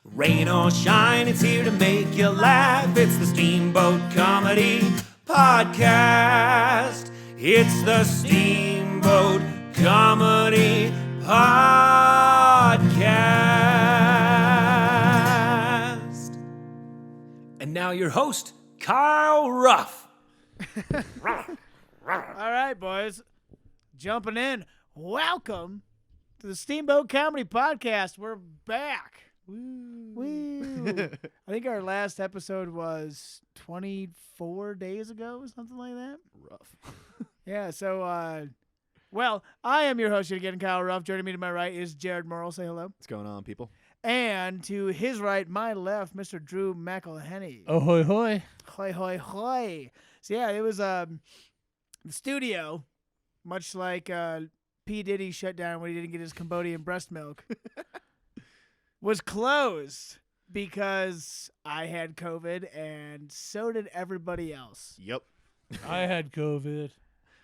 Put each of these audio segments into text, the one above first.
Rain or shine, it's here to make you laugh. It's the Steamboat Comedy Podcast. It's the Steamboat Comedy Podcast. And now your host, Kyle Ruff. All right, boys. Jumping in. Welcome to the Steamboat Comedy Podcast. We're back. Woo. I think our last episode was 24 days ago or something like that. Rough. Yeah, so, well, I am your host again, Kyle Ruff. Joining me to my right is Jared Morrill. Say hello. What's going on, people? And to his right, my left, Mr. Drew McElhenney. Ahoy, hoy. Hoy, hoy, hoy. So, yeah, it was the studio, much like P. Diddy shut down when he didn't get his Cambodian breast milk, was closed because I had COVID and so did everybody else. Yep. I had COVID.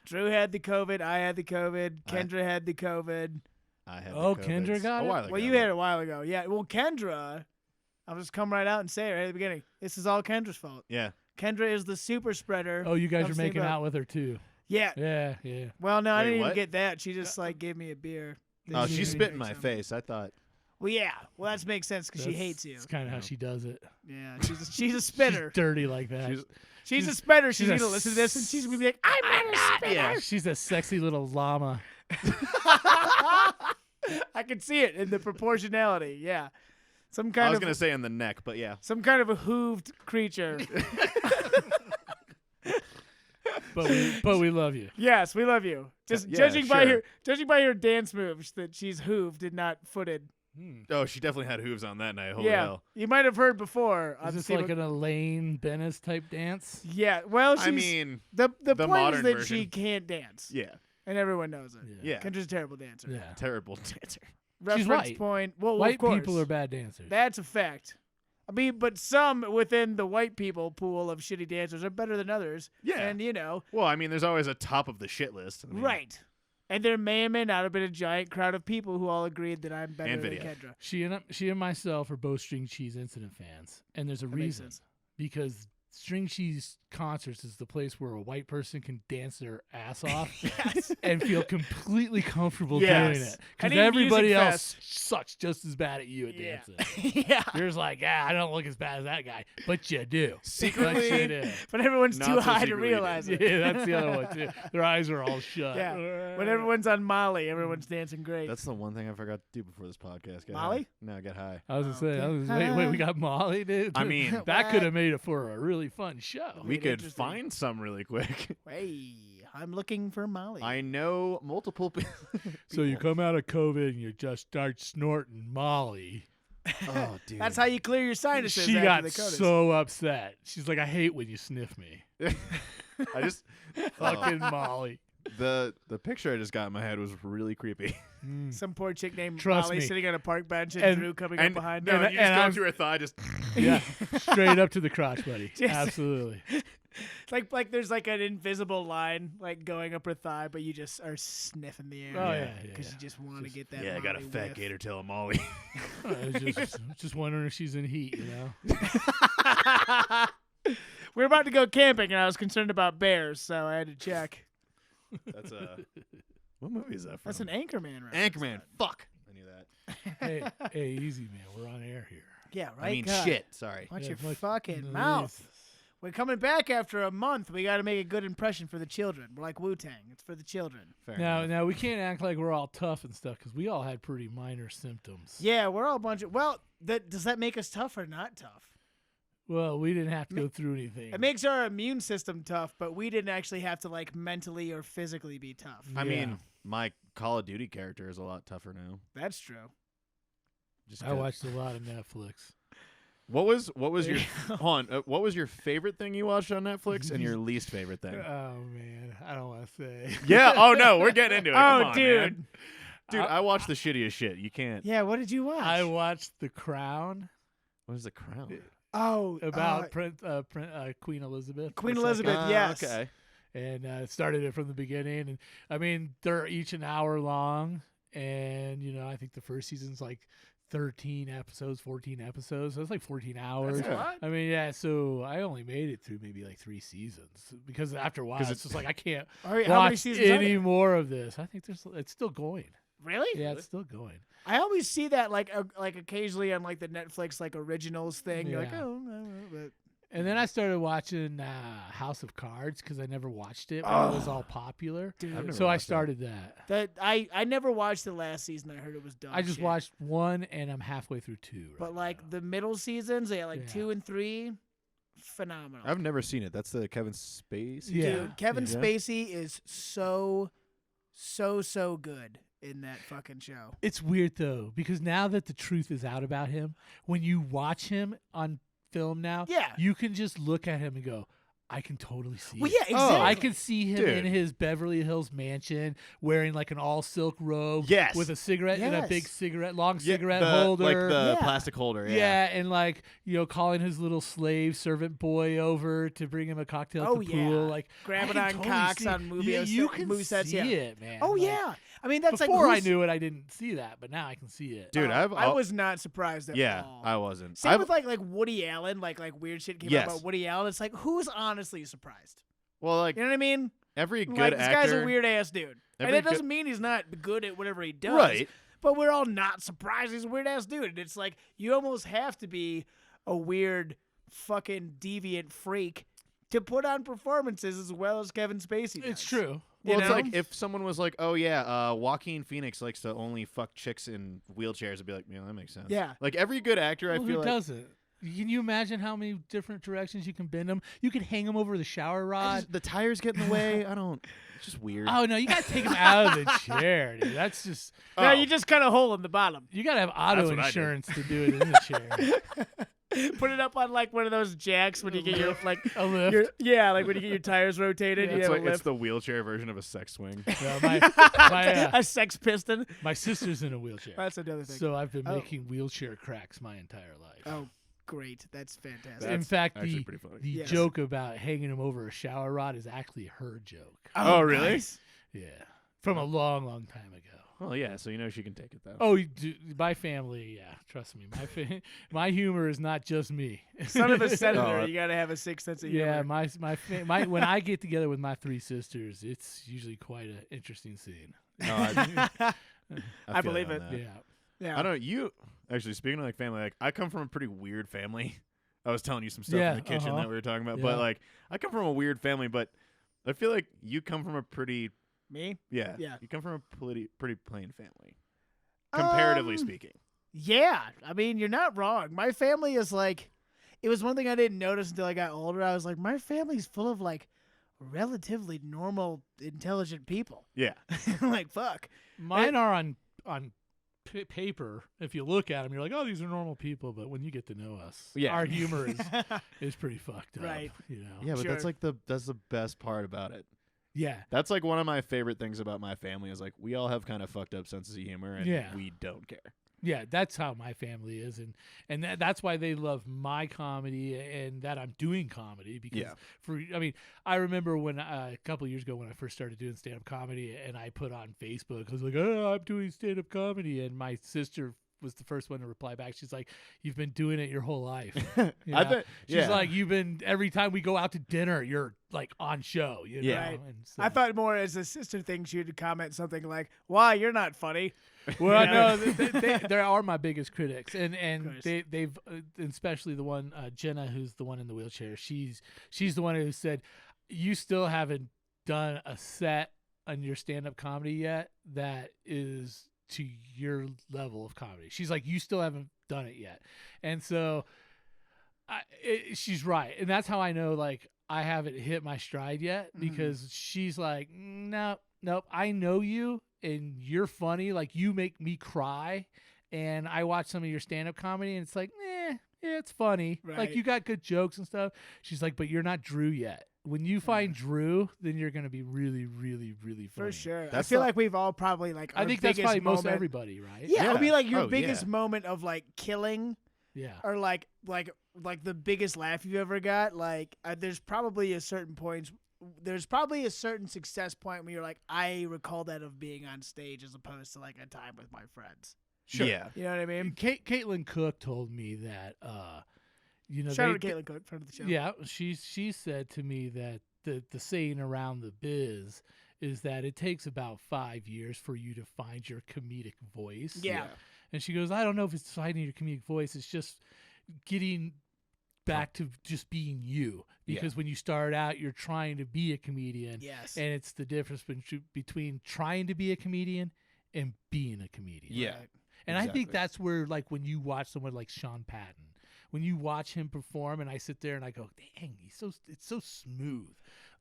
Drew had the COVID. I had the COVID. Kendra had the COVID. I had Oh, the Kendra COVIDs got a it? while ago. Well, you had it a while ago. Yeah. Well, Kendra, I'll just come right out and say it right at the beginning. This is all Kendra's fault. Yeah. Kendra is the super spreader. Oh, you guys of are making Steamboat. out with her, too. Yeah. Yeah, yeah. Well, no, I Wait, didn't what? even get that. She just gave me a beer. Then Oh, she she made spit me in my some. face. I thought. Well, yeah. Well, that makes sense because she hates you. That's kind of how she does it. Yeah, she's a spitter. She's dirty like that. She's a spitter. She's she's a going to listen to this and she's going to be like, I'm not a spitter. Yeah, she's a sexy little llama. I can see it in the proportionality. Yeah. Some I kind was of gonna say in the neck, but yeah. some kind of a hooved creature. But we love you. Yes, we love you. Just Yeah, judging by sure. her dance moves that she's hooved and not footed. Oh, she definitely had hooves on that night. Holy Yeah. hell. You might have heard before. Is on this Steamboat- like an Elaine Bennis type dance? Yeah. Well, she's I mean, the the point is modern that version. she can't dance. yeah. And everyone knows it. Yeah. Kendra's a terrible dancer. Yeah. Terrible dancer. Reference white. point. Well, White of course. people are bad dancers. That's a fact. I mean, but some within the white people pool of shitty dancers are better than others. Yeah. And, Well, I mean, there's always a top of the shit list. I mean, right. And there may or may not have been a giant crowd of people who all agreed that I'm better And than video. Kendra. She and myself are both String Cheese Incident fans. And there's a That makes reason. sense. Because String Cheese concerts is the place where a white person can dance their ass off Yes. and feel completely comfortable Yes. doing it. Any Because everybody music else fest. sucks just as bad at you at Yeah. dancing. Yeah. You're just like, I don't look as bad as that guy. But you do. Secretly- But you do. But everyone's Not too so high to secretly realize Yeah, it. that's the other one, too. Their eyes are all shut. Yeah. When everyone's on Molly, everyone's dancing great. That's the one thing I forgot to do before this podcast. Get Molly? High. No, get high. I was going okay. to say, wait, we got Molly, dude? I mean, that could have made it for a really fun show. we could interesting. find some really quick. Hey, I'm looking for Molly. I know multiple people. So you come out of COVID and you just start snorting Molly. Oh, dude. That's how you clear your sinuses. She after got the CODIS. so upset. She's like, I hate when you sniff me. I just Fucking Molly. the picture I just got in my head was really creepy. Some poor chick named Trust Molly me. sitting on a park bench and, And- Drew coming up And behind no, her. and you just and go I'm- to her thigh, just Yeah, straight up to the crotch, buddy. Just- Absolutely. It's like there's like an invisible line like going up her thigh, but you just are sniffing the air. Oh, yeah, Because yeah. you just want to get that. yeah, I got a Molly fat whiff. gator tail Molly. I was just wondering if she's in heat, you know? We were about to go camping, and I was concerned about bears, so I had to check. That's what movie is that from? That's an Anchorman reference. Anchorman. Fuck. I knew that. Hey, easy, man. We're on air here. Yeah, right. I mean, God. shit. Sorry. Watch Yeah, your what- fucking no, mouth. yes. We're coming back after a month. We got to make a good impression for the children. We're like Wu-Tang. It's for the children. Fair Now, enough. now we can't act like we're all tough and stuff because we all had pretty minor symptoms. Yeah, we're all a bunch of. Well, does that make us tough or not tough? Well, we didn't have to go through anything. It makes our immune system tough, but we didn't actually have to like mentally or physically be tough. I Yeah. mean, my Call of Duty character is a lot tougher now. That's true. Just I 'cause- watched a lot of Netflix. What was your Yeah. hold on, what was your favorite thing you watched on Netflix and your least favorite thing? Oh man, I don't want to say. Yeah. Oh no, we're getting into it. Come Oh, on, dude. man. Dude, I watched the shittiest shit. You can't. Yeah, what did you watch? I watched The Crown What is the crown? oh, about Queen Elizabeth. Queen II. Elizabeth. Yes. Okay. And started it from the beginning. And I mean, they're each an hour long, and I think the first season's like 13 episodes, 14 episodes. So it's like 14 hours. That's a lot. I mean, yeah. So I only made it through maybe like 3 seasons because after a while, it's just like I can't How many watch seasons are any there? more of this. I think it's still going. Really? Yeah, it's still going. I always see that like occasionally on like the Netflix like originals thing. You're like, Yeah. oh, no, but And then I started watching House of Cards because I never watched it when it was all popular. dude, I've never So I watched that. started that. that I never watched the last season. I heard it was done. I just watched 1 and I'm halfway through 2. Right But like now. the middle seasons, they had like Yeah. 2 and 3, phenomenal. I've never seen it. That's the Kevin Spacey. Yeah. Dude, Kevin Yeah. Spacey is so good in that fucking show. It's weird though because now that the truth is out about him, when you watch him on film now, Yeah. you can just look at him and go, I can totally see Well, it. yeah, exactly. I can see him in Dude. his Beverly Hills mansion wearing like an all silk robe Yes. with a cigarette and a big Yes. cigarette, long Yeah, cigarette the- holder. like the Yeah. plastic holder. Yeah, and like calling his little slave servant boy over to bring him a cocktail Oh, at the yeah. pool, like Grabbing I on can totally cocks see- on movie yeah, set- you can movie sets, see yeah. it, man. Oh Like, yeah. I mean that's Before like I knew it, I didn't see that, but now I can see it. Dude, I was not surprised at Yeah, all. I wasn't. Same I've- with like Woody Allen, like weird shit came out Yes. about Woody Allen. It's like who's honestly surprised? well, like You know what I mean? every good Like this actor. guy's a weird ass dude, and every that good- doesn't mean he's not good at whatever he does. Right. But we're all not surprised he's a weird ass dude. And it's like you almost have to be a weird fucking deviant freak to put on performances as well as Kevin Spacey does. It's true. Well, You it's know? like if someone was like, "Oh yeah, Joaquin Phoenix likes to only fuck chicks in wheelchairs," I'd be like, "Yeah, that makes sense." Yeah. Like every good actor, I Well, feel who like doesn't? Can you imagine how many different directions you can bend them? You can hang them over the shower rod. the tires get in the way. I don't. It's just weird. Oh no, you gotta take them out of the chair, dude. That's just No, Oh. you just cut a hole in the bottom. you gotta have auto what I do. insurance to do it in the chair. Put it up on like one of those jacks when you get your like A lift. like when you get your tires rotated. Yeah. You it's have like a it's lift. the wheelchair version of a sex swing. No, my a sex piston. my sister's in a wheelchair, That's another thing. so I've been Oh. making wheelchair cracks my entire life. Oh, great. That's fantastic. That's in fact, actually the pretty funny. the Yes. joke about hanging him over a shower rod is actually her joke. Oh, really? nice. Yeah, from a long, long time ago. Well, yeah. So you know she can take it though. Oh, my family, yeah. Trust me, my humor is not just me. Son of a senator, Oh, you gotta have a sixth sense of humor. Yeah, my when I get together with my 3 sisters, it's usually quite an interesting scene. No, I I feel believe you it. on that. Yeah. yeah. I don't. You actually speaking of like family, like I come from a pretty weird family. I was telling you some stuff Yeah, in the kitchen uh-huh. that we were talking about, Yeah. but like I come from a weird family, but I feel like you come from a pretty Me? yeah Yeah. you come from a pretty plain family, comparatively Um, speaking. Yeah. I mean, you're not wrong. My family is like, it was one thing I didn't notice until I got older. I was like, my family's full of like relatively normal, intelligent people. Yeah, Like, fuck. Mine are on paper. If you look at them, you're like, oh, these are normal people. But when you get to know us, Yeah. our humor is pretty fucked up. Right. You know. yeah, but Sure. that's like that's the best part about it. Yeah. That's like one of my favorite things about my family is like we all have kind of fucked up senses of humor and Yeah. we don't care. Yeah, that's how my family is, and that's why they love my comedy and that I'm doing comedy because Yeah. I remember when a couple of years ago when I first started doing stand up comedy and I put on Facebook, I was like, oh, I'm doing stand up comedy, and my sister was the first one to reply back. She's like, you've been doing it your whole life. You I know? bet. She's Yeah. like, you've been every time we go out to dinner, you're like on show. You know? Yeah. Right. And so, I thought more as a sister thing, she would comment something like, "Why you're not funny." well, Yeah. no, they are my biggest critics, and course. they've especially the one Jenna, who's the one in the wheelchair. She's the one who said, you still haven't done a set on your stand-up comedy yet that is to your level of comedy. She's like, you still haven't done it yet, and so she's right, and that's how I know like I haven't hit my stride yet because she's like, nope, I know you and you're funny, like you make me cry, and I watch some of your stand-up comedy and it's like, yeah, it's funny, Right. like you got good jokes and stuff. She's like, but you're not Drew yet. When you find Drew, then you're gonna be really, really, really funny. For sure. That's I feel not- like we've all probably like. I our think that's biggest probably most moment- everybody, right? Yeah, it'll be Yeah. like your Oh, biggest yeah. moment of like killing, Yeah. or like the biggest laugh you've ever got. Like, there's probably a certain point. There's probably a certain success point where you're like, I recall that of being on stage as opposed to like a time with my friends. Sure. Yeah. You know what I mean? Caitlin Cook told me that Shout out to Caitlin Cook, friend of the show. Yeah, she said to me that the saying around the biz is that it takes about 5 years for you to find your comedic voice. Yeah. And she goes, I don't know if it's finding your comedic voice. It's just getting back to just being you. Because when you start out, you're trying to be a comedian. Yes. And it's the difference between trying to be a comedian and being a comedian. Yeah. Right. And I think Exactly. that's where, like, when you watch someone like Sean Patton, when you watch him perform, and I sit there and I go, "Dang, it's so smooth,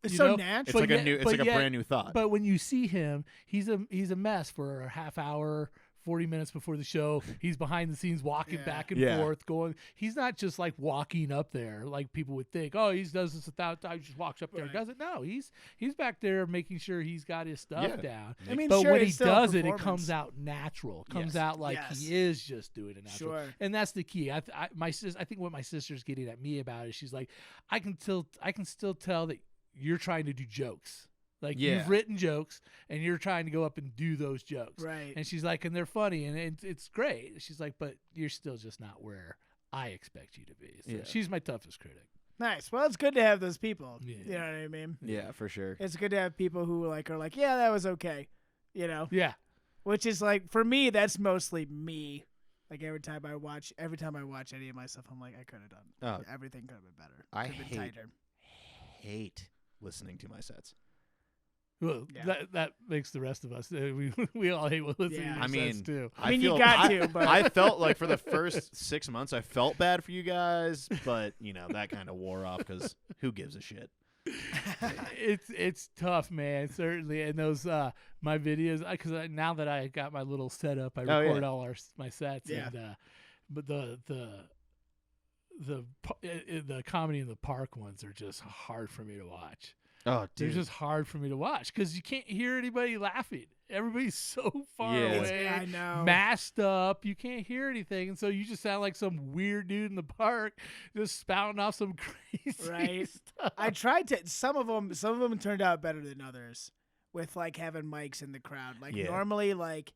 It's you so know? natural. It's But like yet- a new. It's but like a yet- brand new thought. But when you see him, he's a mess for a half hour, 40 minutes before the show. He's behind the scenes walking Yeah. back and Yeah. forth, going. He's not just like walking up there like people would think. Oh, he does this 1,000 times. He just walks up there and Right. does it. No, he's back there making sure he's got his stuff Yeah. down. I mean, But sure, when he it's still a does it, it performance. comes out natural. It comes Yes. out like Yes. he is just doing it natural. Sure. And that's the key. I think what my sister's getting at me about is she's like, I can still tell that you're trying to do jokes. Like Yeah. you've written jokes and you're trying to go up and do those jokes. Right. And she's like, and they're funny and it's great. She's like, but you're still just not where I expect you to be. So Yeah. she's my toughest critic. Nice. Well, it's good to have those people. Yeah. You know what I mean? yeah, for sure. It's good to have people who are like, yeah, that was okay. You know? Yeah. Which is like, for me, that's mostly me. Like every time I watch any of my stuff, I'm like, I could have done. Oh. Everything could have been better. I Could have been tighter. hate listening to my sets. Well, Yeah. that makes the rest of us. We all hate listening Yeah. to I your mean, sets, too. I mean, you got to, but I felt like for the first 6 months, I felt bad for you guys, but that kind of wore off because who gives a shit? It's tough, man. Certainly, and those my videos because now that I got my little setup, I Oh, yeah. record all my sets. Yeah. And, but the comedy in the park ones are just hard for me to watch. Oh, They're just hard for me to watch because you can't hear anybody laughing. Everybody's so far Yeah. away, I know. masked up. You can't hear anything, and so you just sound like some weird dude in the park just spouting off some crazy Right. stuff. I tried to. Some of them turned out better than others, with like having mics in the crowd. Like Yeah. normally, like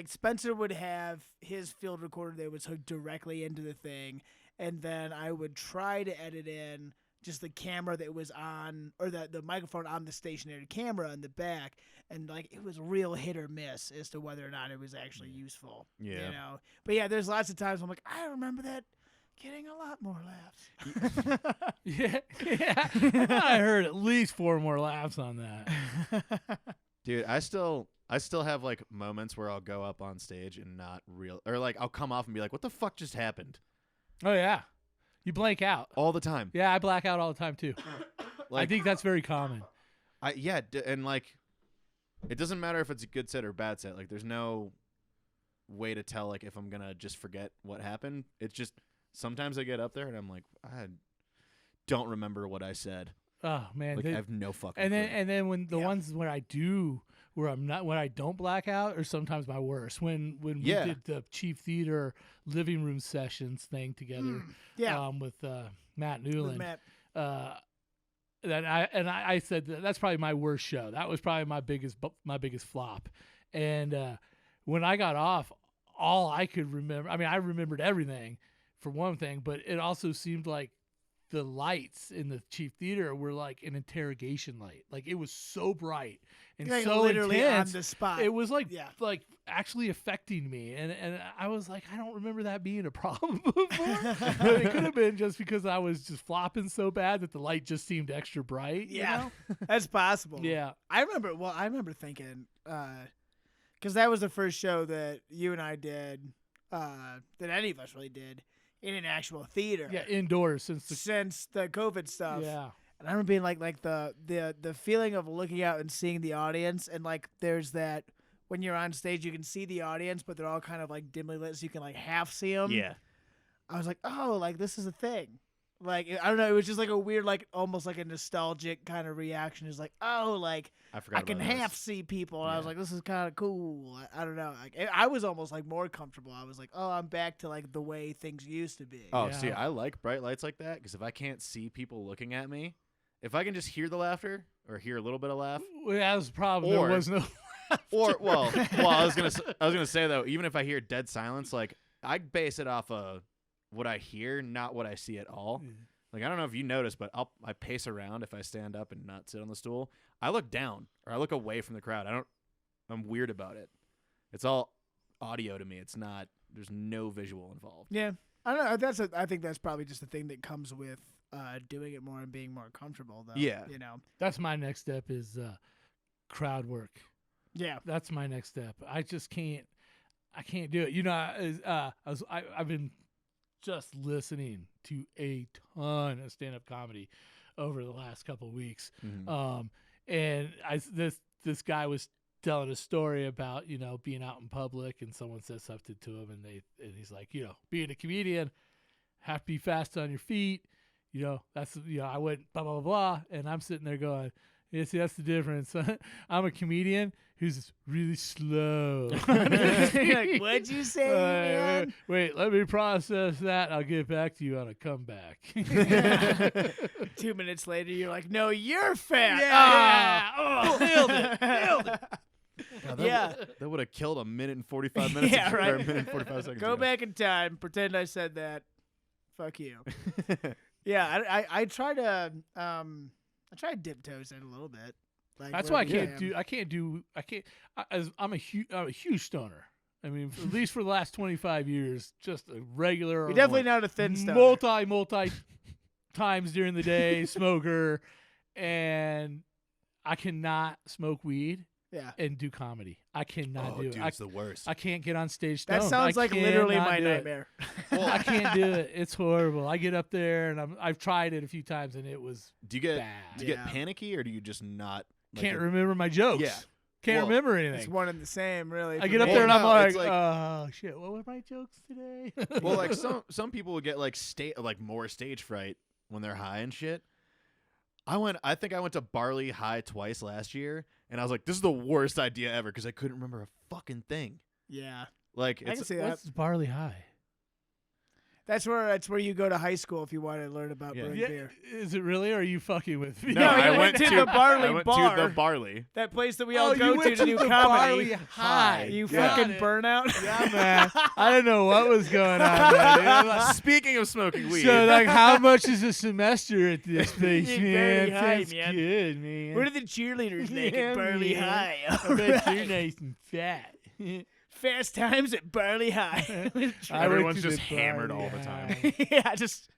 Spencer would have his field recorder that was hooked directly into the thing, and then I would try to edit in just the camera that was on, or the microphone on the stationary camera in the back, and like it was real hit or miss as to whether or not it was actually useful. Yeah. You know. But yeah, there's lots of times I'm like, I remember that getting a lot more laughs. Yeah, yeah. I heard at least 4 more laughs on that. Dude, I still have like moments where I'll go up on stage and not real, or like I'll come off and be like, what the fuck just happened? Oh yeah, you blank out. All the time. Yeah, I black out all the time too. Like, I think that's very common. And like, it doesn't matter if it's a good set or bad set. Like, there's no way to tell like if I'm gonna just forget what happened. It's just sometimes I get up there and I'm like, I don't remember what I said. Oh man, Like, I have no fucking. and clue. then when the ones where I don't black out are sometimes my worst. When we Yeah. did the Chief Theater living room sessions thing together, Yeah. with Matt With Newland. Matt. I said that's probably my worst show. That was probably my biggest flop. And when I got off, all I could remember, I mean, I remembered everything for one thing, but it also seemed like the lights in the Chief Theater were like an interrogation light. Like it was so bright and Like, so literally intense. on the spot. It was like Yeah. like actually affecting me, and I was like, I don't remember that being a problem before. But it could have been just because I was just flopping so bad that the light just seemed extra bright. Yeah. You know? That's possible. Yeah. I remember thinking, because that was the first show that you and I did, that any of us really did in an actual theater. Yeah, indoors since Since the COVID stuff. yeah. And I remember being like the feeling of looking out and seeing the audience, and like there's that when you're on stage you can see the audience, but they're all kind of like dimly lit, so you can like half see them. yeah. I was like, oh, like this is a thing. Like I don't know, it was just like a weird, like almost like a nostalgic kind of reaction. It's like, oh, like I forgot. I can about half this. see people, and I was Yeah. like, this is kind of cool. I don't know. Like, I was almost like more comfortable. I was like, oh, I'm back to like the way things used to be. Oh, Yeah. see, I like bright lights like that because if I can't see people looking at me, if I can just hear the laughter or hear a little bit of laugh, Well, that was the problem. Or- there was no. Or I was gonna say though, even if I hear dead silence, like I base it off of what I hear, not what I see at all. Like I don't know if you notice, but I pace around if I stand up and not sit on the stool. I look down or I look away from the crowd. I'm weird about it. It's all audio to me. It's not. There's no visual involved. Yeah, I don't know. I think that's probably just a thing that comes with doing it more and being more comfortable, though. Yeah. You know. That's my next step is crowd work. Yeah. That's my next step. I just can't. I can't do it. You know, I've been just listening to a ton of stand-up comedy over the last couple of weeks. Mm-hmm. And this guy was telling a story about, you know, being out in public and someone says something to him and he's like, you know, being a comedian, have to be fast on your feet. You know, that's, you know, I went blah, blah, blah, blah. And I'm sitting there going, yeah, see, that's the difference. I'm a comedian who's really slow. Like, what'd you say, man? Wait, let me process that. I'll get back to you on a comeback. 2 minutes later, you're like, no, you're fat. Yeah. Oh, nailed it. Yeah. That would have killed a minute and 45 minutes. Yeah, or right. a minute and 45 seconds. Go ago. back in time. Pretend I said that. Fuck you. Yeah, I try to dip toes in a little bit. Like That's why I'm a huge stoner. I mean, at least for the last 25 years, just a regular. You're definitely not a thin stoner. multi times during the day smoker, and I cannot smoke weed. Yeah. And do comedy. I cannot do it. It's the worst. I can't get on stage stoned. That sounds like literally my do it. nightmare. I can't do it. It's horrible. I get up there and I've tried it a few times and it was Do you get bad. do you get panicky or do you just not? Like, Can't remember my jokes. Yeah. Can't Well, remember It's anything. one and the same, really. I for get up me. there and I'm no, like, it's like- oh shit, what were my jokes today? Well, like some people would get like more stage fright when they're high and shit. I think I went to Barley High twice last year, and I was like, this is the worst idea ever because I couldn't remember a fucking thing. Yeah. Like I can it's see that. What's Barley High? That's where you go to high school if you want to learn about brewing beer. Is it really? Or are you fucking with me? No, I you went to the Barley I went Bar. to the Barley. That place that we Oh, all you go went to do the comedy. Barley High. You Yeah. fucking burnout. Yeah, man. I don't know what was going on there, dude. I'm like, Speaking of smoking weed, so, like, how much is a semester at this place, You're man? very high, Sounds man. good, man. What are the cheerleaders like Yeah, at Barley man. High? I bet you're nice and fat. Fast times at Barley High. I went Everyone's to just the hammered Barley all the time. High. Yeah, just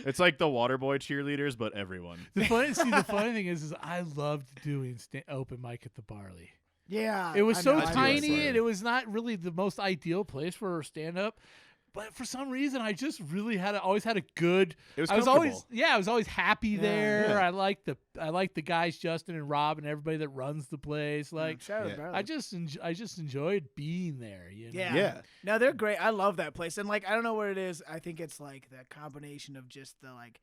it's like the Waterboy cheerleaders, but everyone. The funny thing is I loved doing open mic at the Barley. yeah. It was I so know, I do tiny, that. and it was not really the most ideal place for stand up. But for some reason, I just really always had a good. It was I was comfortable. always happy there. Yeah. I liked the guys Justin and Rob and everybody that runs the place. Like Shout out Yeah. Barley. I just enjoyed being there. You know? Yeah. Yeah. No, they're great. I love that place. And like I don't know what it is. I think it's like the combination of just the like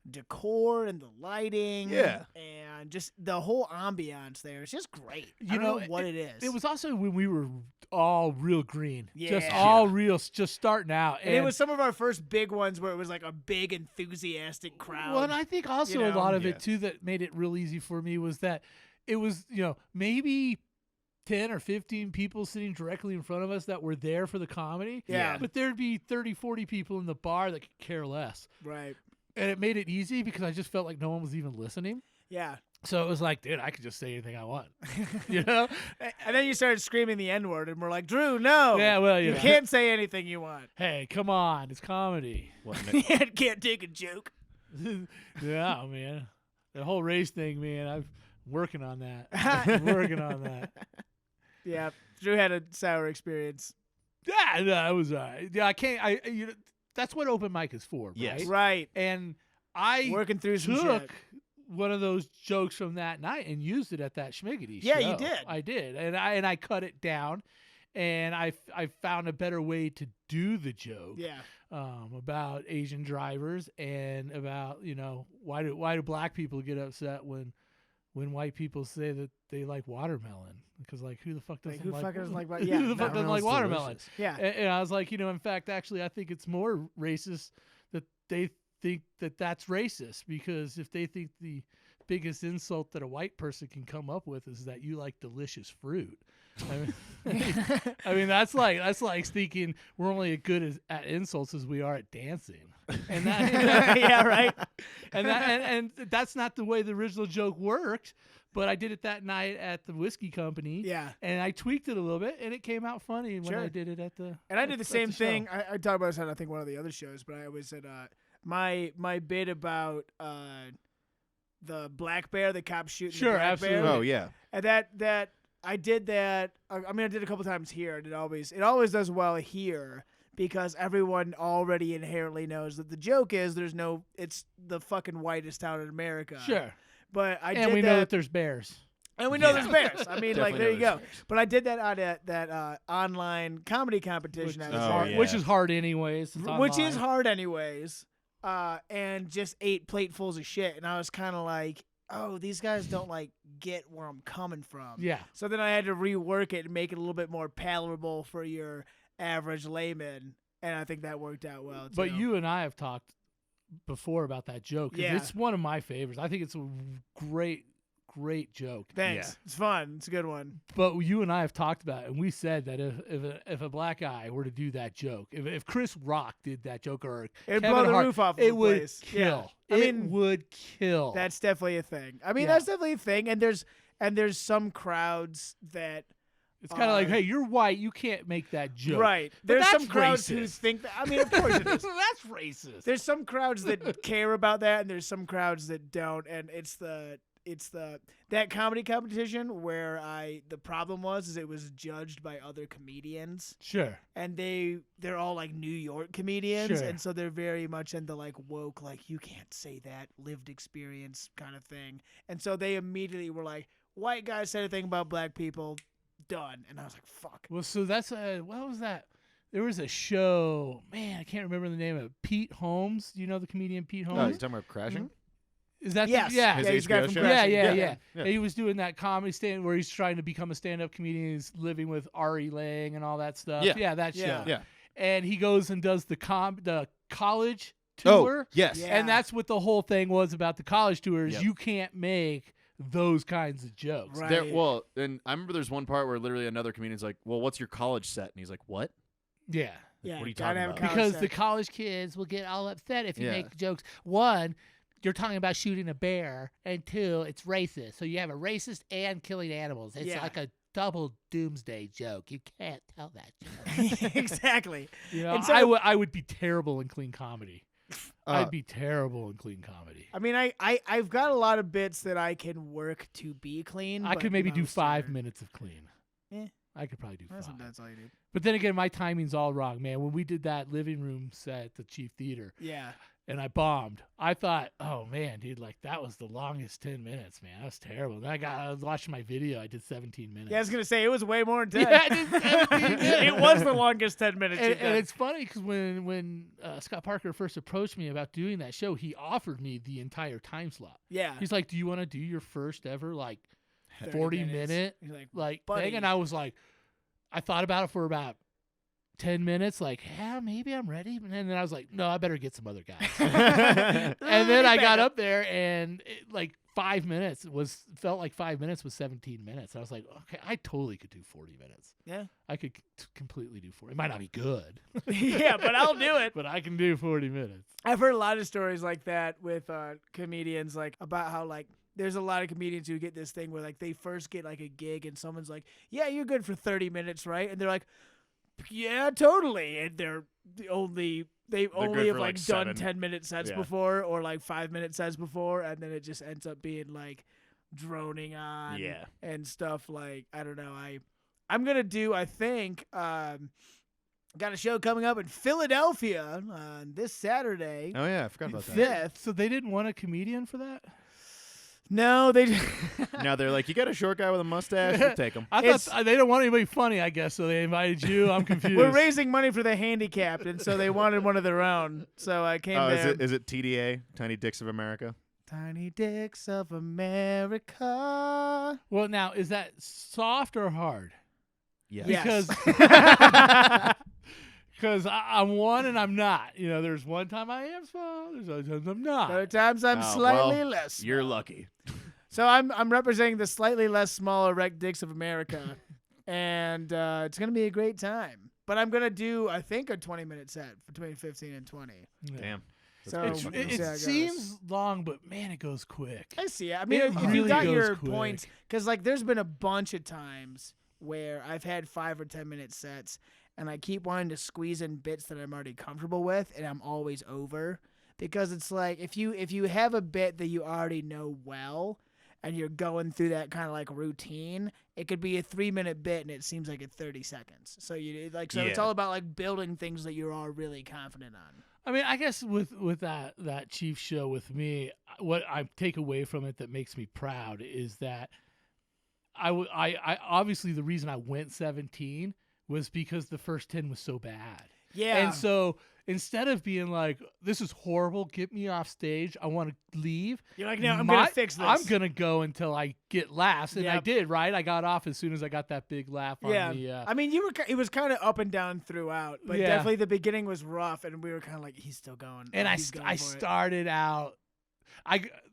decor and the lighting. Yeah. And just the whole ambiance there. It's just great. I You don't know what it is. It was also when we were all real green, just Yeah. all real, just starting out, and it was some of our first big ones where it was like a big enthusiastic crowd. Well, and I think also you a lot know? of Yeah. it too that made it real easy for me was that it was, you know, maybe 10 or 15 people sitting directly in front of us that were there for the comedy. Yeah. But there'd be 30, 40 people in the bar that could care less. Right. And it made it easy because I just felt like no one was even listening. Yeah. So it was like, dude, I could just say anything I want. You know? And then you started screaming the N-word, and we're like, Drew, no. Yeah, well, you know. can't say anything you want. Hey, come on. It's comedy. What, Can't take a joke. Yeah, man. The whole race thing, man, I'm working on that. I'm working on that. Yeah. Drew had a sour experience. Yeah, no, it was all right. Yeah, you know, that's what open mic is for, Yes. right? Right. And I Working through some took shit. one of those jokes from that night and used it at that Schmiggity Yeah, show. you did. I did, and I cut it down, and I found a better way to do the joke. Yeah. About Asian drivers and about, you know, why do black people get upset when white people say that they like watermelon? Because like who the fuck doesn't Who like fucking doesn't like who yeah, the fuck doesn't like watermelon? Yeah. And I was like, you know, in fact, actually, I think it's more racist that they think that that's racist because if they think the biggest insult that a white person can come up with is that you like delicious fruit. I mean that's like thinking we're only as good at insults as we are at dancing, and that, yeah, right. and that's not the way the original joke worked. But I did it that night at the whiskey company. Yeah. And I tweaked it a little bit, and it came out funny when Sure. I did it at the. And I did the same show. thing. I talked about this on I think one of the other shows, but I was at my bit about the black bear, the cops shooting. Sure, the black absolutely. Bear. Oh yeah. And that I did that. I mean, I did it a couple times here, and it always does well here because everyone already inherently knows that the joke is it's the fucking whitest town in America. Sure. But I And did we that, know that there's bears. and we know there's bears. I mean, like Definitely there you know go. there's bears. But I did that on that online comedy competition. I was at. yeah. Which is hard anyways. It's Which is online. hard anyways, and just ate platefuls of shit. And I was kind of like, oh, these guys don't like get where I'm coming from. Yeah. So then I had to rework it and make it a little bit more palatable for your average layman, and I think that worked out well. But too. you and I have talked before about that joke. 'Cause Yeah. It's one of my favorites. I think it's a great joke. Thanks. Yeah. It's fun. It's a good one. But you and I have talked about it, and we said that if a black guy were to do that joke, if Chris Rock did that joke or It'd Kevin blow the Hart, roof off of it the would place. kill. Yeah. I It mean, would kill. that's definitely a thing. I mean, Yeah. that's definitely a thing. And there's some crowds that. It's kind of like, hey, you're white, you can't make that joke. Right. But There's some that's crowds who racist. think that. I mean, of course it is. That's racist. There's some crowds that care about that, and there's some crowds that don't. And it's that comedy competition where the problem was it was judged by other comedians, Sure. and they're all like New York comedians, Sure. and so they're very much into like woke, like you can't say that, lived experience kind of thing. And so they immediately were like, white guys said a thing about black people, done. And I was like, fuck. Well, so that's what was that? There was a show, man, I can't remember the name of it. Pete Holmes. You know the comedian Pete Oh, Holmes? you talking about crashing? Is that Yes. yeah. His Yeah, he's the guy HBO from show? Crashing. Yeah. Yeah. And he was doing that comedy stand where he's trying to become a stand-up comedian. He's living with Ari Lang and all that stuff. Yeah. That Yeah. show. Yeah. And he goes and does the college Oh, tour. yes. Yeah. And that's what the whole thing was about the college tour is Yep. you can't make those kinds of jokes. Right. And I remember there's one part where literally another comedian's like, "Well, what's your college set?" And he's like, "What?" Yeah. Yeah, what are you gotta talking have a about? college Because set. the college kids will get all upset if you Yeah. make jokes. One, you're talking about shooting a bear, and two, it's racist. So you have a racist and killing animals. It's Yeah. like a double doomsday joke. You can't tell that joke. exactly. You know, And so- I would be terrible in clean comedy. I'd be terrible in clean comedy. I mean, I've got a lot of bits that I can work to be clean. I but could maybe do most 5 are- minutes of clean. Eh. I could probably do That's, 5. that's all you do. But then again, my timing's all wrong, man. When we did that living room set at the Chief Theater, Yeah. and I bombed. I thought, oh man, dude, like that was the longest 10 minutes, man. That was terrible. Then I was watching my video. I did 17 minutes. Yeah, I was gonna say it was way more than 10. Yeah, I did 17 minutes. It was the longest 10 minutes. And, you've done. and it's funny because when Scott Parker first approached me about doing that show, he offered me the entire time slot. yeah, He's like, "Do you want to do your first ever like 30 40 minutes. minute You're like, like buddy. thing?" And I was like, I thought about it for about 10 minutes, like, yeah, maybe I'm ready. And then I was like, no, I better get some other guys. And then I got up there and like 5 minutes felt like 5 minutes was 17 minutes. I was like, okay, I totally could do 40 minutes. Yeah. I could completely do 40. It might not be good, yeah, but I'll do it. but I can do 40 minutes. I've heard a lot of stories like that with comedians, like about how like there's a lot of comedians who get this thing where like they first get like a gig and someone's like, yeah, you're good for 30 minutes, right? And they're like, yeah, totally. And they've only good have for, like like, done 7. 10-minute sets Yeah. before or like 5-minute sets before, and then it just ends up being like droning on Yeah. and stuff. Like, I don't know. I'm gonna do, I think, got a show coming up in Philadelphia on this Saturday. Oh yeah, I forgot about that. 5th. So they didn't want a comedian for that? No, they Now they're like, "You got a short guy with a mustache? We'll take him." I It's- thought they don't want anybody funny, I guess, so they invited you. I'm confused. we're raising money for the handicapped, and so they wanted one of their own. So I came Oh, there. is it TDA? Tiny Dicks of America? Tiny Dicks of America. Well, now, is that soft or hard? Yes. Yes. Because I'm one and I'm not. You know, there's one time I am small, there's other times I'm not. Other times I'm Oh, slightly well, less. You're lucky. So I'm representing the slightly less small erect dicks of America, and it's gonna be a great time. But I'm gonna do, I think, a 20-minute set between 15 and 20. Yeah. Damn. So That's we'll pretty see It how goes. seems long, but man, it goes quick. I see. I mean, It if you really got goes your quick. points, because like there's been a bunch of times where I've had 5 or 10-minute sets, and I keep wanting to squeeze in bits that I'm already comfortable with, and I'm always over, because it's like if you have a bit that you already know well, and you're going through that kind of like routine, it could be a 3-minute bit, and it seems like it's 30 seconds. So it's Yeah. all about like building things that you're all really confident on. I mean, I guess with that Chiefs show with me, what I take away from it that makes me proud is that I obviously the reason I went 17 was because the first 10 was so bad. Yeah. And so instead of being like, this is horrible, get me off stage, I want to leave. You're like, no, I'm going to fix this. I'm going to go until I get laughs. And I Yep. did, right? I got off as soon as I got that big laugh on Yeah, the I mean, it was kind of up and down throughout, but Yeah. definitely the beginning was rough, and we were kind of like, he's still going. and he's going I for it. started out.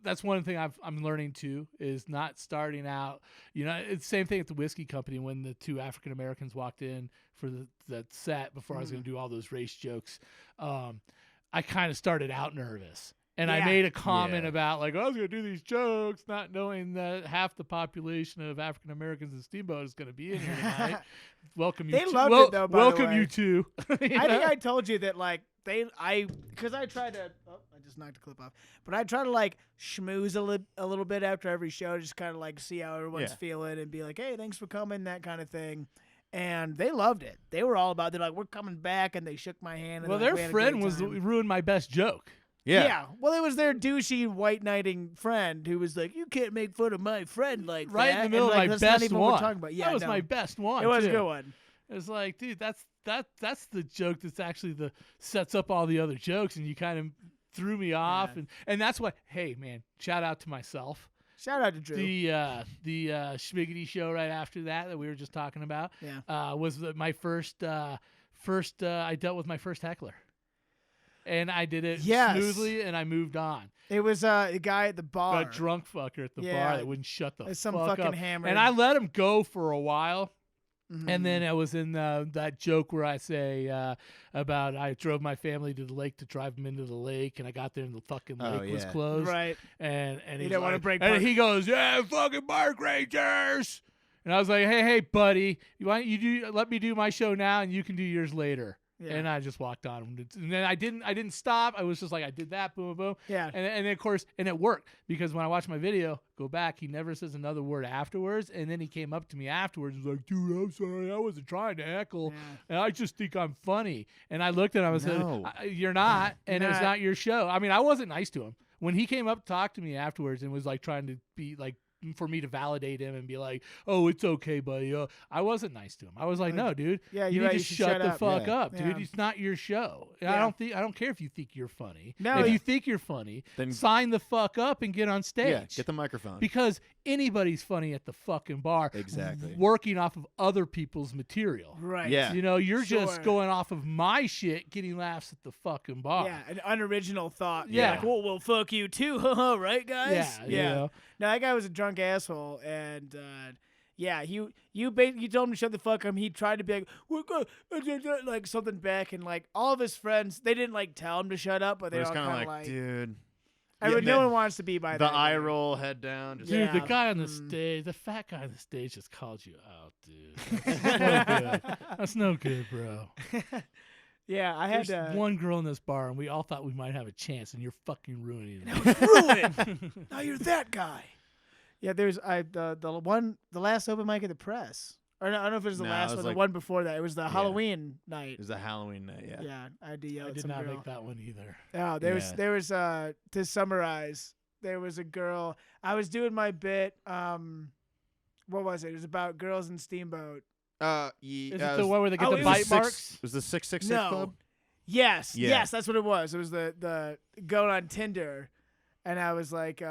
That's one thing I'm learning too, is not starting out. You know, it's the same thing at the whiskey company when the 2 African Americans walked in for the set before I was going to do all those race jokes. I kind of started out nervous. And I Yeah. made a comment Yeah. about like, I was going to do these jokes, not knowing that half the population of African Americans in Steamboat is going to be in here tonight. Welcome you. They two. loved it, though, by the welcome way. you too. I think I told you that like because I tried to. Oh, I just knocked the clip off. But I try to like schmooze a little bit after every show, just kind of like see how everyone's Yeah. feeling and be like, hey, thanks for coming, that kind of thing. And they loved it. They were all about. They're like, we're coming back, and they shook my hand. And Well, they're like, their "We had a friend great was time." ruined my best joke. Yeah. Well, it was their douchey white knighting friend who was like, "You can't make fun of my friend like Right that." in the middle and, like, of my that's not best even what one. we're talking about. Yeah, that was no. my best one. It was too. a good one. It was like, dude, that's the joke that's actually sets up all the other jokes, and you kind of threw me off, Yeah. and that's why. Hey, man, shout out to myself. Shout out to Drew. The Schmiggity show right after that we were just talking about Yeah. was my first I dealt with my first heckler, and I did it Yes. smoothly, and I moved on. It was a guy at the bar. A drunk fucker at the Yeah. bar that wouldn't shut the There's some fuck fucking up. hammered. And I let him go for a while. Mhm. And then I was in that joke where I say about I drove my family to the lake to drive them into the lake, and I got there and the fucking Oh, lake was yeah. closed. Right. And He he's didn't wanna like- break And park. he goes, "Yeah, fucking park rangers." And I was like, "Hey, buddy, let me do my show now, and you can do yours later." Yeah. And I just walked on. And then I didn't stop. I was just like, I did that, boom, boom, boom. Yeah. And then of course, and it worked because when I watch my video, go back, he never says another word afterwards. And then he came up to me afterwards and was like, "Dude, I'm sorry, I wasn't trying to heckle, Yeah. and I just think I'm funny." And I looked at him and No. said, "You're not, and it's Not. not your show." I mean, I wasn't nice to him when he came up to talk to me afterwards and was like trying to be like, for me to validate him and be like, "Oh, it's okay, buddy." I wasn't nice to him. I was like, "No, dude, Yeah, you you're need right, to you should shut the up." fuck Yeah. up, dude. Yeah. It's not your show. And Yeah. I don't care if you think you're funny. No, if yeah. you think you're funny, Then- sign the fuck up and get on stage. Yeah. Get the microphone. Because anybody's funny at the fucking bar, Exactly. working off of other people's material. Right. Yeah. You know, you're just Sure. going off of my shit, getting laughs at the fucking bar. Yeah, an unoriginal thought. Yeah. Like, well, fuck you too, right, guys? Yeah, you know. No, that guy was a drunk asshole, and yeah, you told him to shut the fuck up. He tried to be like, we're good, like something back, and like all of his friends, they didn't like tell him to shut up, but But they it's all kind kind of of like, like, dude. everyone, Yeah, no the- one wants to be by The that eye guy. roll, head down. Just Dude, the Yeah. guy on the Mm. stage, the fat guy on the stage just called you out, dude. That's no good. That's no good, bro. Yeah, I had There's to. one girl in this bar, and we all thought we might have a chance, and you're fucking ruining it. Ruin. Now you're that guy. Yeah, there's the last open mic at the press. Or no, I don't know if it was the No, last it was one, like- the one before that. It was the Halloween night. It was a Halloween night. Yeah. Yeah, I had to yell I at did some not girl. make that one either. Oh, Yeah. there was to summarize, there was a girl. I was doing my bit. What was it? It was about girls in Steamboat. Yeah. Is it the one where they get Oh, the it was bite six- marks? Was the 666 No. Club? Yes, Yeah. yes, that's what it was. It was the going on Tinder, and I was like,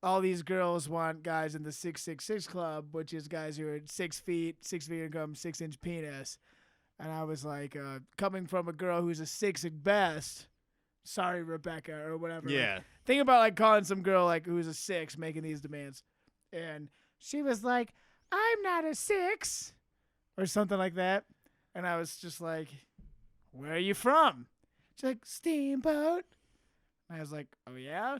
all these girls want guys in the 666 Club, which is guys who are 6 feet and come 6-inch penis. And I was like, coming from a girl who's a 6 at best, sorry, Rebecca, or whatever. Like, Yeah. think about like calling some girl like who's a 6 making these demands, and she was like, "I'm not a 6," or something like that, and I was just like, "Where are you from?" She's like, "Steamboat." And I was like, "Oh yeah,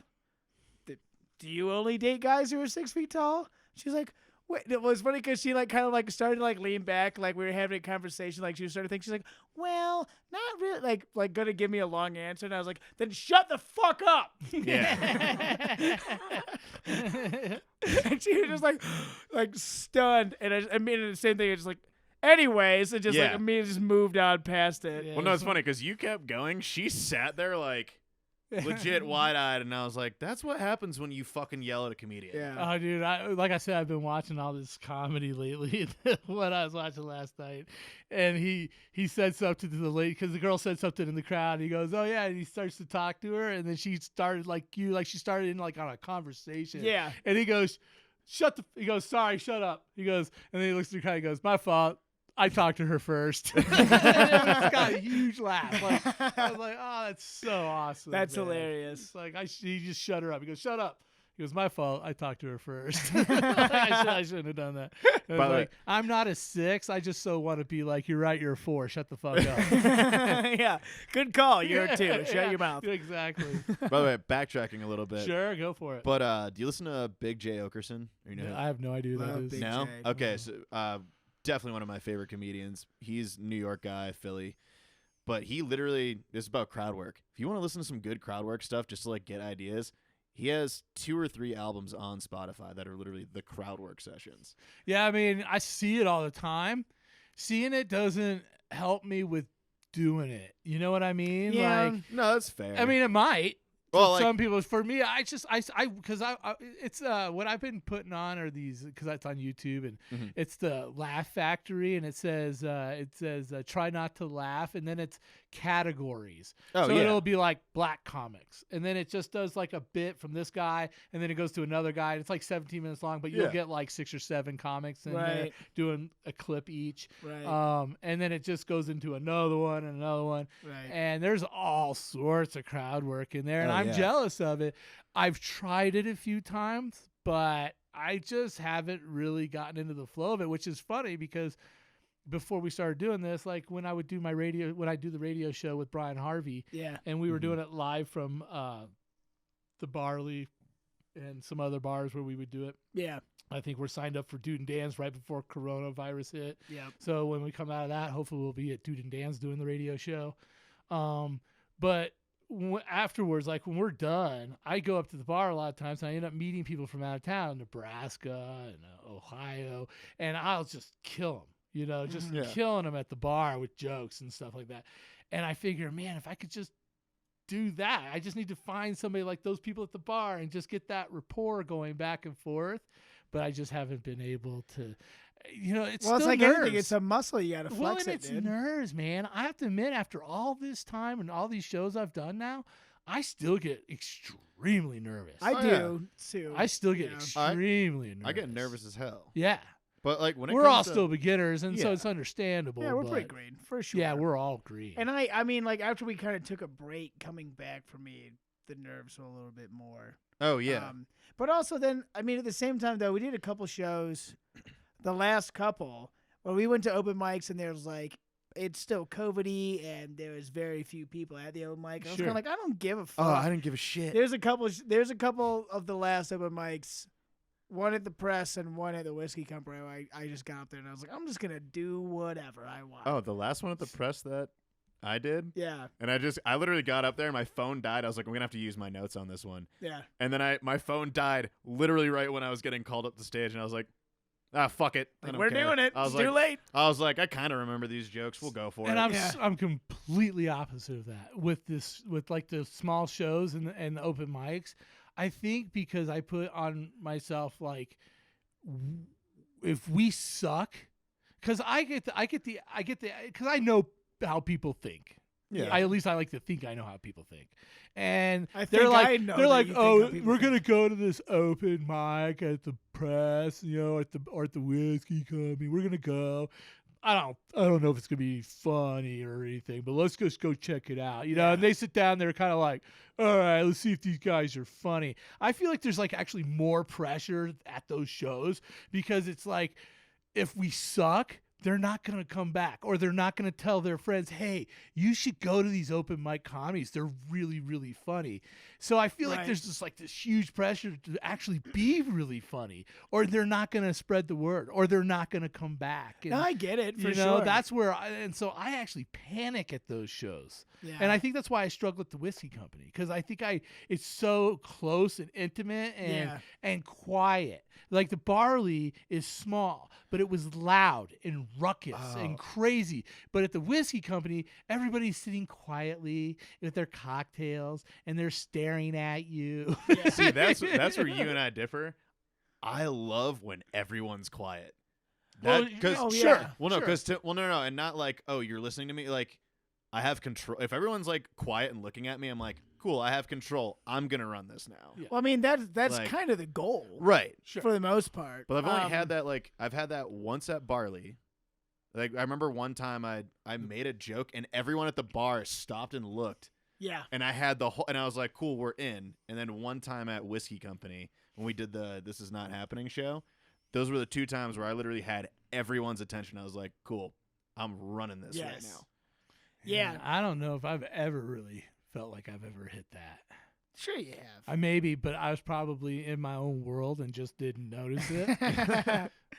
do you only date guys who are 6 feet tall?" She's like, "Wait." It was funny because she like kind of like started to like lean back, like we were having a conversation, like she was starting to think. She's like, "Well, not really," like gonna give me a long answer, and I was like, "Then shut the fuck up." Yeah. And she was just like stunned, and I mean the same thing. It's just like, anyways, it just like Yeah. immediately just moved on past it. Yeah. Well, no, it's funny because you kept going. She sat there like legit wide-eyed, and I was like, "That's what happens when you fucking yell at a comedian." Yeah. Oh, dude! Like I said, I've been watching all this comedy lately. What I was watching last night, and he said something to the lady because the girl said something in the crowd. He goes, "Oh yeah," and he starts to talk to her, and then she started she started in like on a conversation. Yeah. And he goes, he goes, "Sorry, shut up." He goes, and then he looks at the crowd. He goes, "My fault. I talked to her first." It's got a huge laugh. Like, I was like, "Oh, that's so awesome." That's man." hilarious. It's like he just shut her up. He goes, "Shut up." He goes, "My fault. I talked to her first." I shouldn't have done that. I was By the way- like, "I'm not a 6. I just so want to be like, you're right. You're a 4. Shut the fuck up." Yeah. Good call. You're a 2. Shut Yeah, your mouth. Exactly. By the way, backtracking a little bit. Sure, go for it. But do you listen to Big J Okerson? Or you know who- I have no idea who that Love is. Big No? J. Okay, so definitely one of my favorite comedians. He's New York guy, Philly. But he literally, this is about crowd work. If you want to listen to some good crowd work stuff just to like get ideas, he has 2 or 3 albums on Spotify that are literally the crowd work sessions. Yeah, I mean, I see it all the time. Seeing it doesn't help me with doing it. You know what I mean? Yeah. Like, No, that's fair. I mean, it might. well, like, Some people, for me, because it's what I've been putting on are these, because it's on YouTube, and Mhm. it's the Laugh Factory, and it says try not to laugh, and then it's categories. oh So yeah. it'll be like black comics, and then it just does like a bit from this guy, and then it goes to another guy, and it's like 17 minutes long, but you'll Yeah. get like 6 or 7 comics in there Right. doing a clip each. Right. And then it just goes into another one and another one. Right. And there's all sorts of crowd work in there, and Oh, I'm yeah. jealous of it. I've tried it a few times, but I just haven't really gotten into the flow of it, which is funny because before we started doing this, like when I do the radio show with Brian Harvey, Yeah. and we were Mhm. doing it live from the Barley and some other bars where we would do it. Yeah. I think we're signed up for Dude and Dan's right before coronavirus hit. Yeah. So when we come out of that, hopefully we'll be at Dude and Dan's doing the radio show. But afterwards, like when we're done, I go up to the bar a lot of times, and I end up meeting people from out of town, Nebraska and Ohio, and I'll just kill them, you know, just Yeah. killing them at the bar with jokes and stuff like that. And I figure, man, if I could just do that, I just need to find somebody like those people at the bar and just get that rapport going back and forth. But I just haven't been able to, you know, it's Well, it's still like nerves. anything. It's a muscle you got to Well, flex and it, it's dude. nerves, man. I have to admit, after all this time and all these shows I've done now, I still get extremely nervous. I Oh, do yeah. too. I still get Yeah. extremely nervous. I get nervous as hell. Yeah. But like when it We're comes all to, still beginners, and so Yeah. it's understandable. Yeah, we're pretty but- green for sure. Yeah, we're all green. And I mean, like after we kind of took a break, coming back for me, the nerves were a little bit more. oh yeah, But also then, I mean, at the same time though, we did a couple shows, the last couple, where we went to open mics and there was like, it's still COVID-y and there was very few people at the open mic. I was Sure. kind of like, I don't give a fuck. oh I didn't give a shit. There's a couple of the last open mics, one at the Press and one at the Whiskey Company. Where I just got up there and I was like, I'm just gonna do whatever I want. Oh, the last one at the Press that I did, Yeah, and I literally got up there and my phone died. I was like, I'm gonna have to use my notes on this one. yeah. And then my phone died literally right when I was getting called up the stage, and I was like, ah, fuck it. I Like, don't we're care. doing it. I was It's like, too late. I was like, I kind of remember these jokes. We'll go for and it. I'm completely opposite of that with like the small shows and the open mics. I think because I put on myself like, if we suck, because I get because I know how people think. Yeah. At least I like to think I know how people think. And I they're think like, I know they're that like, you think oh, how people we're think." gonna go to this open mic at the Press, you know, or at the Whiskey Company. We're gonna go. I don't know if it's gonna be funny or anything, but let's just go check it out. You know, and they sit down, they're kind of like, all right, let's see if these guys are funny. I feel like there's like actually more pressure at those shows because it's like, if we suck, they're not going to come back, or they're not going to tell their friends, hey, you should go to these open mic comedies. They're really, really funny. So I feel like there's just like this huge pressure to actually be really funny, or they're not going to spread the word, or they're not going to come back. And, No, I get it, for you know, sure. that's where and so I actually panic at those shows. Yeah. And I think that's why I struggle with the Whiskey Company, because I think it's so close and intimate and quiet. Like the Barley is small, but it was loud and ruckus and crazy. But at the Whiskey Company, everybody's sitting quietly with their cocktails and they're staring at you. See, that's where you and I differ. I love when everyone's quiet. Well, sure. Well, no, because no, and not like, oh, you're listening to me. Like, I have control. If everyone's like quiet and looking at me, I'm like, cool, I have control. I'm gonna run this now. Yeah. Well, I mean, that's Like- kind of the goal, Right. for the most part. But I've only had that I've had that once at Barley. Like I remember one time I made a joke and everyone at the bar stopped and looked, Yeah. and I had and I was like, cool, we're in. And then one time at Whiskey Company when we did the This Is Not Happening show, those were the 2 times where I literally had everyone's attention. I was like, cool, I'm running this right now. Yeah. And I don't know if I've ever really felt like I've ever hit that. Sure you have. I maybe, but I was probably in my own world and just didn't notice it.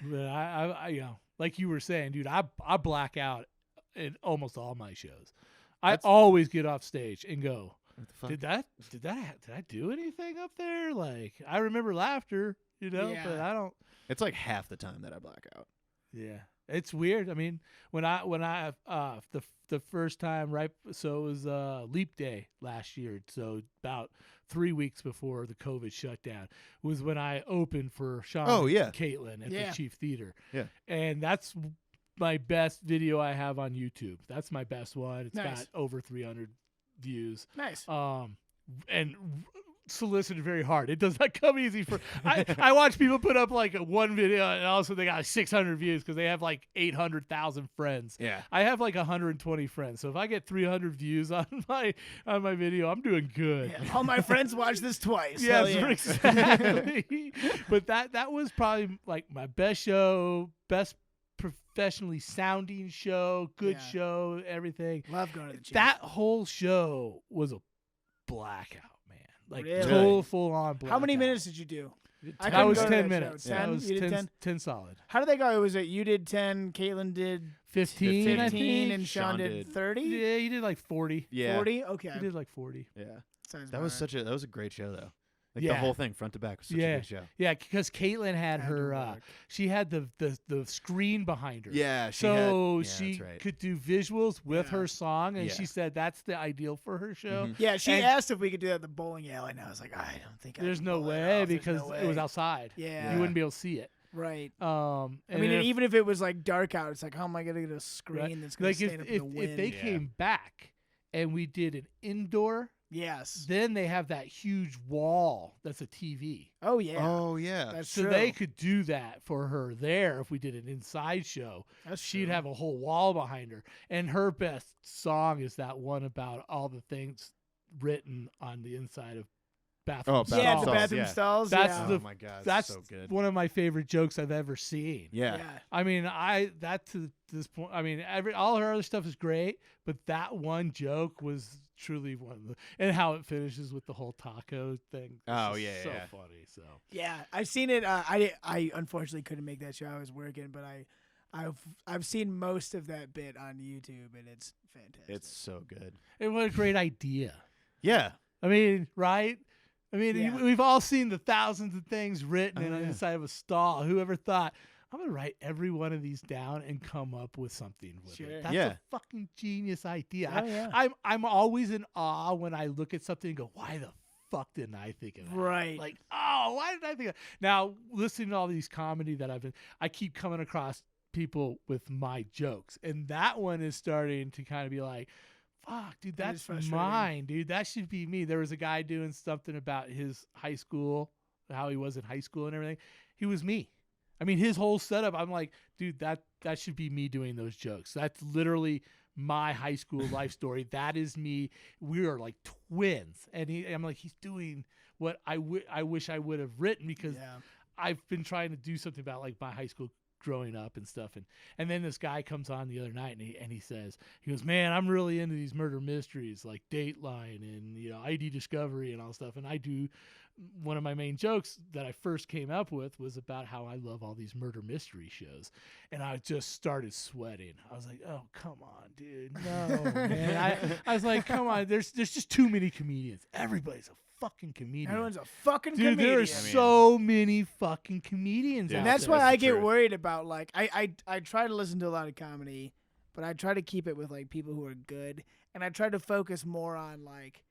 But I you know, like you were saying, dude, I black out in almost all my shows. I always get off stage and go, What the fuck? did I do anything up there? Like, I remember laughter, you know, Yeah. but I don't. It's like half the time that I black out. Yeah, it's weird. I mean, when I the first time, right? So it was Leap Day last year. So about 3 weeks before the COVID shutdown was when I opened for Sean Oh, yeah. and Caitlin at Yeah. the Chief Theater. Yeah. And that's my best video I have on YouTube. That's my best one. It's Nice. got over 300 views. Nice. And solicited very hard. It does not come easy for. I watch people put up like one video and also they got 600 views because they have like 800,000 friends. Yeah. I have like 120 friends, so if I get 300 views on my video, I'm doing good. Yeah. All my friends watch this twice. Yes, Hell yeah. exactly. But that was probably like my best show, best professionally sounding show, good Yeah. show, everything. Love going to the Chief. That whole show was a blackout, man. Like Really? total full on blackout. How many minutes did you do? I That couldn't was go to 10 that show. minutes. 10? That was You did 10, 10? 10 solid. How did they go? Was it you did 10, Caitlin did 15, I 15, think. and Sean Sean did did. 30? Yeah, he did like 40. Yeah. 40? Okay. He did like 40. Yeah. Sounds That about was right. that was a great show though. Like Yeah. the whole thing, front to back, was such Yeah. a good show. Yeah, because Caitlin had Had to her, work. she had the screen behind her. Yeah, So that's she right. could do visuals with Yeah. her song, and Yeah. she said that's the ideal for her show. Mhm. Yeah, she And- asked if we could do that at the bowling alley, and I was like, I don't think I There's can no pull that way off. There's because no it was way. outside. Yeah. You wouldn't be able to see it. Right. I I mean, even if it was like dark out, it's like, how am I going to get a screen that's going like to stand up in the wind? if they Yeah. came back and we did an indoor, Yes. then they have that huge wall that's a TV. Oh, yeah. Oh yeah. That's So true. they could do that for her there if we did an inside show. That's She'd true. have a whole wall behind her. And her best song is that one about all the things written on the inside of bathroom Oh, stalls. Yeah, the stalls, bathroom yeah. stalls. That's yeah. the- oh my god, That's so good. one of my favorite jokes I've ever seen. Yeah. Yeah. I mean, that to this point, I mean, all her other stuff is great, but that one joke was truly one of the, and how it finishes with the whole taco thing. It's Oh, just yeah, so yeah. funny. So Yeah, I've seen it. I unfortunately couldn't make that show. I was working, but I've seen most of that bit on YouTube, and it's fantastic. It's so good. and what a great idea. Yeah. I mean, right? I mean, Yeah. we've all seen the thousands of things written Oh, on the yeah. inside of a stall. Whoever thought, I'm going to write every one of these down and come up with something with Sure. it. That's Yeah. a fucking genius idea. Oh, yeah. I'm always in awe when I look at something and go, why the fuck didn't I think of that? Right. Like, oh, why did I think of Now, listening to all these comedy that I keep coming across people with my jokes. And that one is starting to kind of be like, fuck, dude, That is that's frustrating. mine, dude. That should be me. There was a guy doing something about his high school, how he was in high school and everything. He was me. I mean, his whole setup, I'm like, dude, that should be me doing those jokes. That's literally my high school life story. That is me. We are like twins, and I'm like, he's doing what I wish I would have written, because I've been trying to do something about like my high school growing up and stuff, and then this guy comes on the other night and he goes, man, I'm really into these murder mysteries like Dateline and ID Discovery and all stuff, and I do. One of my main jokes that I first came up with was about how I love all these murder mystery shows, and I just started sweating. I was like, oh, come on, dude, no, man. I was like, come on, there's just too many comedians. Everybody's a fucking comedian. Everyone's a fucking dude, comedian. there are so many fucking comedians out And that's there. why I get truth. worried about, like, I try to listen to a lot of comedy, but I try to keep it with, like, people who are good, and I try to focus more on, like,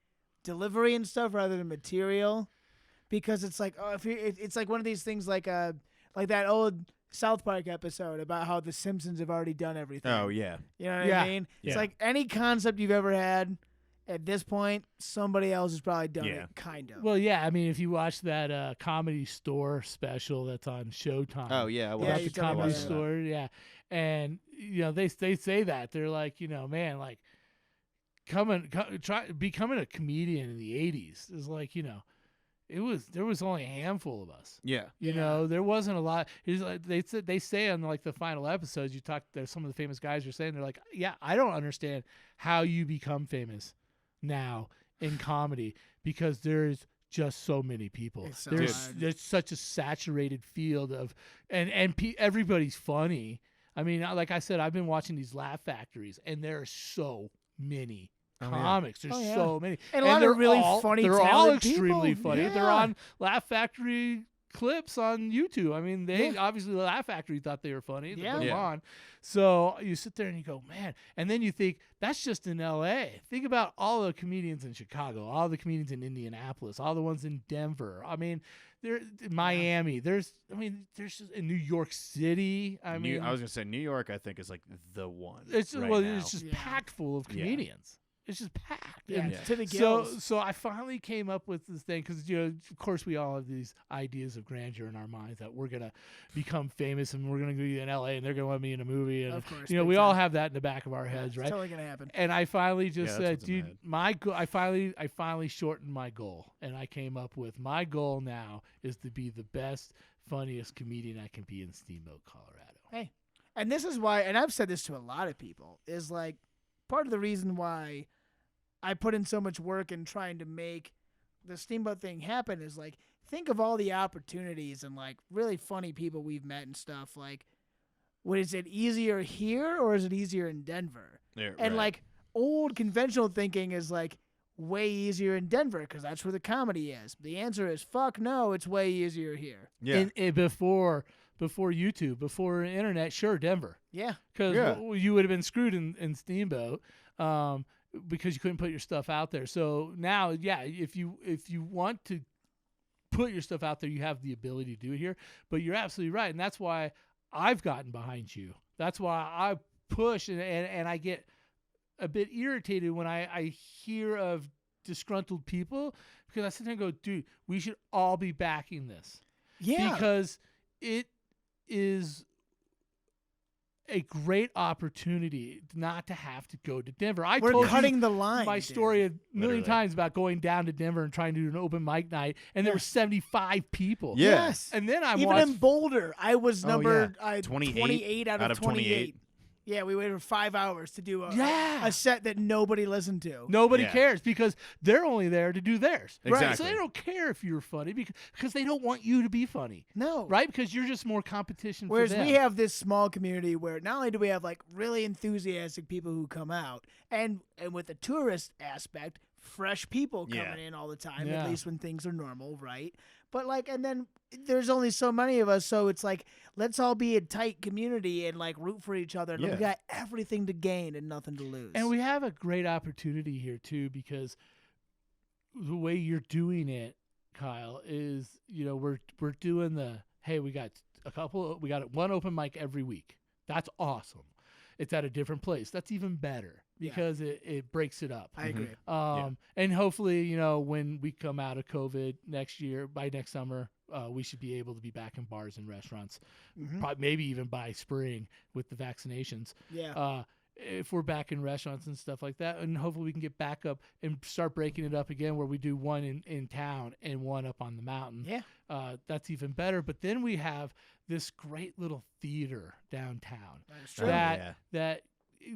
delivery and stuff rather than material. Because it's like, it's like one of these things, like that old South Park episode about how the Simpsons have already done everything. Oh yeah. You know what Yeah. I mean? It's Yeah. like any concept you've ever had, at this point, somebody else has probably done Yeah. it, kind of. Well, yeah, I mean, if you watch that Comedy Store special that's on Showtime. Oh yeah. I Yeah, About you the told me Comedy about that. Store, yeah. And, they say that. They're like, man, like, becoming a comedian in the 80s is like, there was only a handful of us. Yeah. You know, there wasn't a lot. It's like they say on like the final episodes, there's some of the famous guys are saying, they're like, yeah, I don't understand how you become famous now in comedy, because there's just so many people. It's so hard. There's such a saturated field of, and everybody's funny. I mean, like I said, I've been watching these Laugh Factories, and there are so many comics. There's so many, And a lot of they're really all, funny, They're all talented extremely people. funny. Yeah. They're on Laugh Factory clips on YouTube. I mean, they obviously Laugh Factory thought they were funny. They put them on. So you sit there and you go, man, and then you think that's just in L.A. Think about all the comedians in Chicago, all the comedians in Indianapolis, all the ones in Denver. I mean, there, Miami. There's just in New York City. I mean, I was gonna say New York. I think is like the one. it's right well, now. it's just packed full of comedians. It's just packed. Yeah, And to the gills. so I finally came up with this thing because of course we all have these ideas of grandeur in our minds that we're gonna become famous and we're gonna be in LA and they're gonna want me in a movie, and Of course, we big all time. have that in the back of our heads, It's right? totally gonna happen. And I finally just Yeah, said, that's what's in my dude, I finally shortened my goal, and I came up with my goal now is to be the best, funniest comedian I can be in Steamboat, Colorado. Hey, and this is why, and I've said this to a lot of people, is like part of the reason why I put in so much work in trying to make the Steamboat thing happen is like, think of all the opportunities and like really funny people we've met and stuff. Like, is it easier here or is it easier in Denver? Yeah, And right. like old conventional thinking is like way easier in Denver because that's where the comedy is. The answer is fuck no, it's way easier here. yeah. Before YouTube, before internet, sure, Denver. Yeah. Because Yeah. you would have been screwed in Steamboat because you couldn't put your stuff out there. So now, yeah, if you want to put your stuff out there, you have the ability to do it here. But you're absolutely right, and that's why I've gotten behind you. That's why I push, and I get a bit irritated when I hear of disgruntled people, because I sit there and go, dude, we should all be backing this. Yeah. Because it is a great opportunity not to have to go to Denver. We're told cutting you the line. my dude. story a million Literally. times about going down to Denver and trying to do an open mic night, and there were 75 people. Yeah. Yes. And then I Even watched in Boulder, I was Oh, number yeah. 28 out of 28. Yeah, we waited for 5 hours to do a set that nobody listened to. nobody Yeah. cares because they're only there to do theirs. Right? So Exactly. they don't care if you're funny because they don't want you to be funny. No. Right? Because you're just more competition Whereas for them. we have this small community where not only do we have like really enthusiastic people who come out, and with the tourist aspect, fresh people coming Yeah. in all the time, Yeah. at least when things are normal, right? But like, and then there's only so many of us, so it's like, let's all be a tight community and like root for each other. And Yeah. we got everything to gain and nothing to lose. And we have a great opportunity here too, because the way you're doing it, Kyle, is we're doing we got one open mic every week. That's awesome. It's at a different place. That's even better because it breaks it up. I agree. And hopefully, when we come out of COVID by next summer, we should be able to be back in bars and restaurants, Mhm. maybe even by spring with the vaccinations. Yeah. If we're back in restaurants and stuff like that, and hopefully we can get back up and start breaking it up again, where we do one in town and one up on the mountain. Yeah. That's even better. But then we have this great little theater downtown That's true. that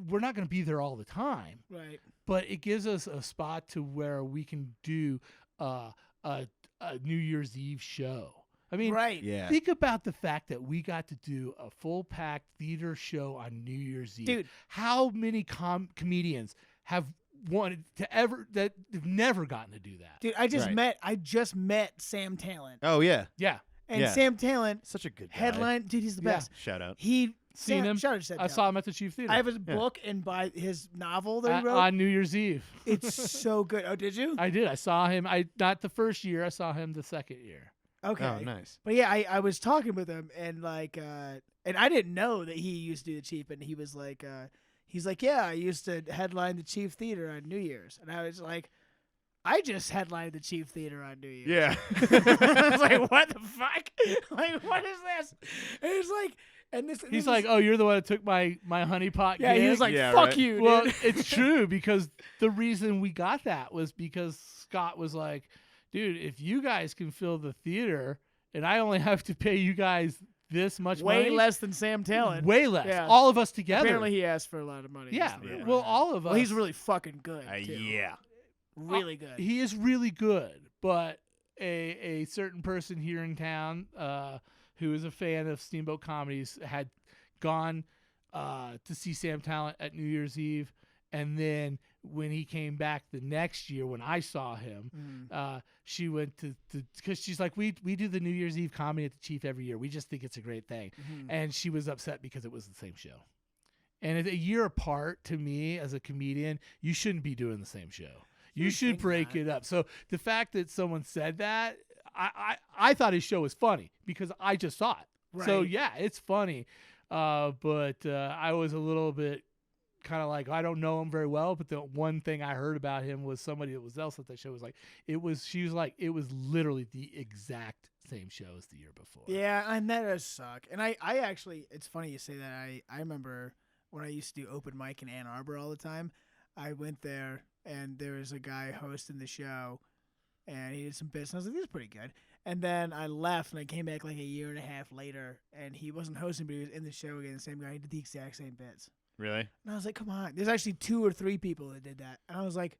we're not going to be there all the time, Right. but it gives us a spot to where we can do a New Year's Eve show. I mean, Right. Yeah. think about the fact that we got to do a full-packed theater show on New Year's Eve. Dude. How many comedians have wanted to that have never gotten to do that? Dude, I just Right. met Sam Talent. Oh yeah. Yeah. And Yeah. Sam Talent Such a good guy. headline, dude, he's the Yeah. best. Shout out. He Seen him. Shout out to Sam I Talent. saw him at the Chief Theater. I have his book and buy his novel that he wrote. on New Year's Eve. It's so good. Oh, did you? I did. I saw him. Not the first year. I saw him the second year. Okay. Oh, nice. But yeah, I was talking with him and and I didn't know that he used to do the Chief, and he was like, he's like, yeah, I used to headline the Chief Theater on New Year's, and I was like, I just headlined the Chief Theater on New Year's. Yeah. I was like, what the fuck? Like, what is this? And it's like, and this. He's like, "Oh, you're the one that took my honeypot." yeah, he gig?" was like, Yeah, fuck right. you, Well, dude. it's true, because the reason we got that was because Scott was like, dude, if you guys can fill the theater and I only have to pay you guys this much Way money, less than Sam Talent. way less, Yeah. all of us together. Apparently, he asked for a lot of money. yeah. Just to- Well, all of us. Well, he's really fucking good. Too. Yeah. Really good. He is really good, but a certain person here in town who is a fan of Steamboat Comedies had gone to see Sam Talent at New Year's Eve, and then when he came back the next year, when I saw him, she went to because she's like, we do the New Year's Eve comedy at the Chief every year. We just think it's a great thing, and she was upset because it was the same show. And a year apart, to me as a comedian, you shouldn't be doing the same show. You should think break not. it up. So the fact that someone said that, I thought his show was funny because I just saw it. So Right. yeah, it's funny. But I was a little bit kind of like, I don't know him very well, but the one thing I heard about him was somebody that was else at that show was like, it was literally the exact same show as the year before. Yeah, and that does suck. And I actually, it's funny you say that. I remember when I used to do open mic in Ann Arbor all the time. I went there, and there was a guy hosting the show, and he did some bits, and I was like, this is pretty good. And then I left, and I came back like a year and a half later, and he wasn't hosting, but he was in the show again, the same guy. He did the exact same bits. Really? And I was like, come on. There's actually 2 or 3 people that did that. And I was like,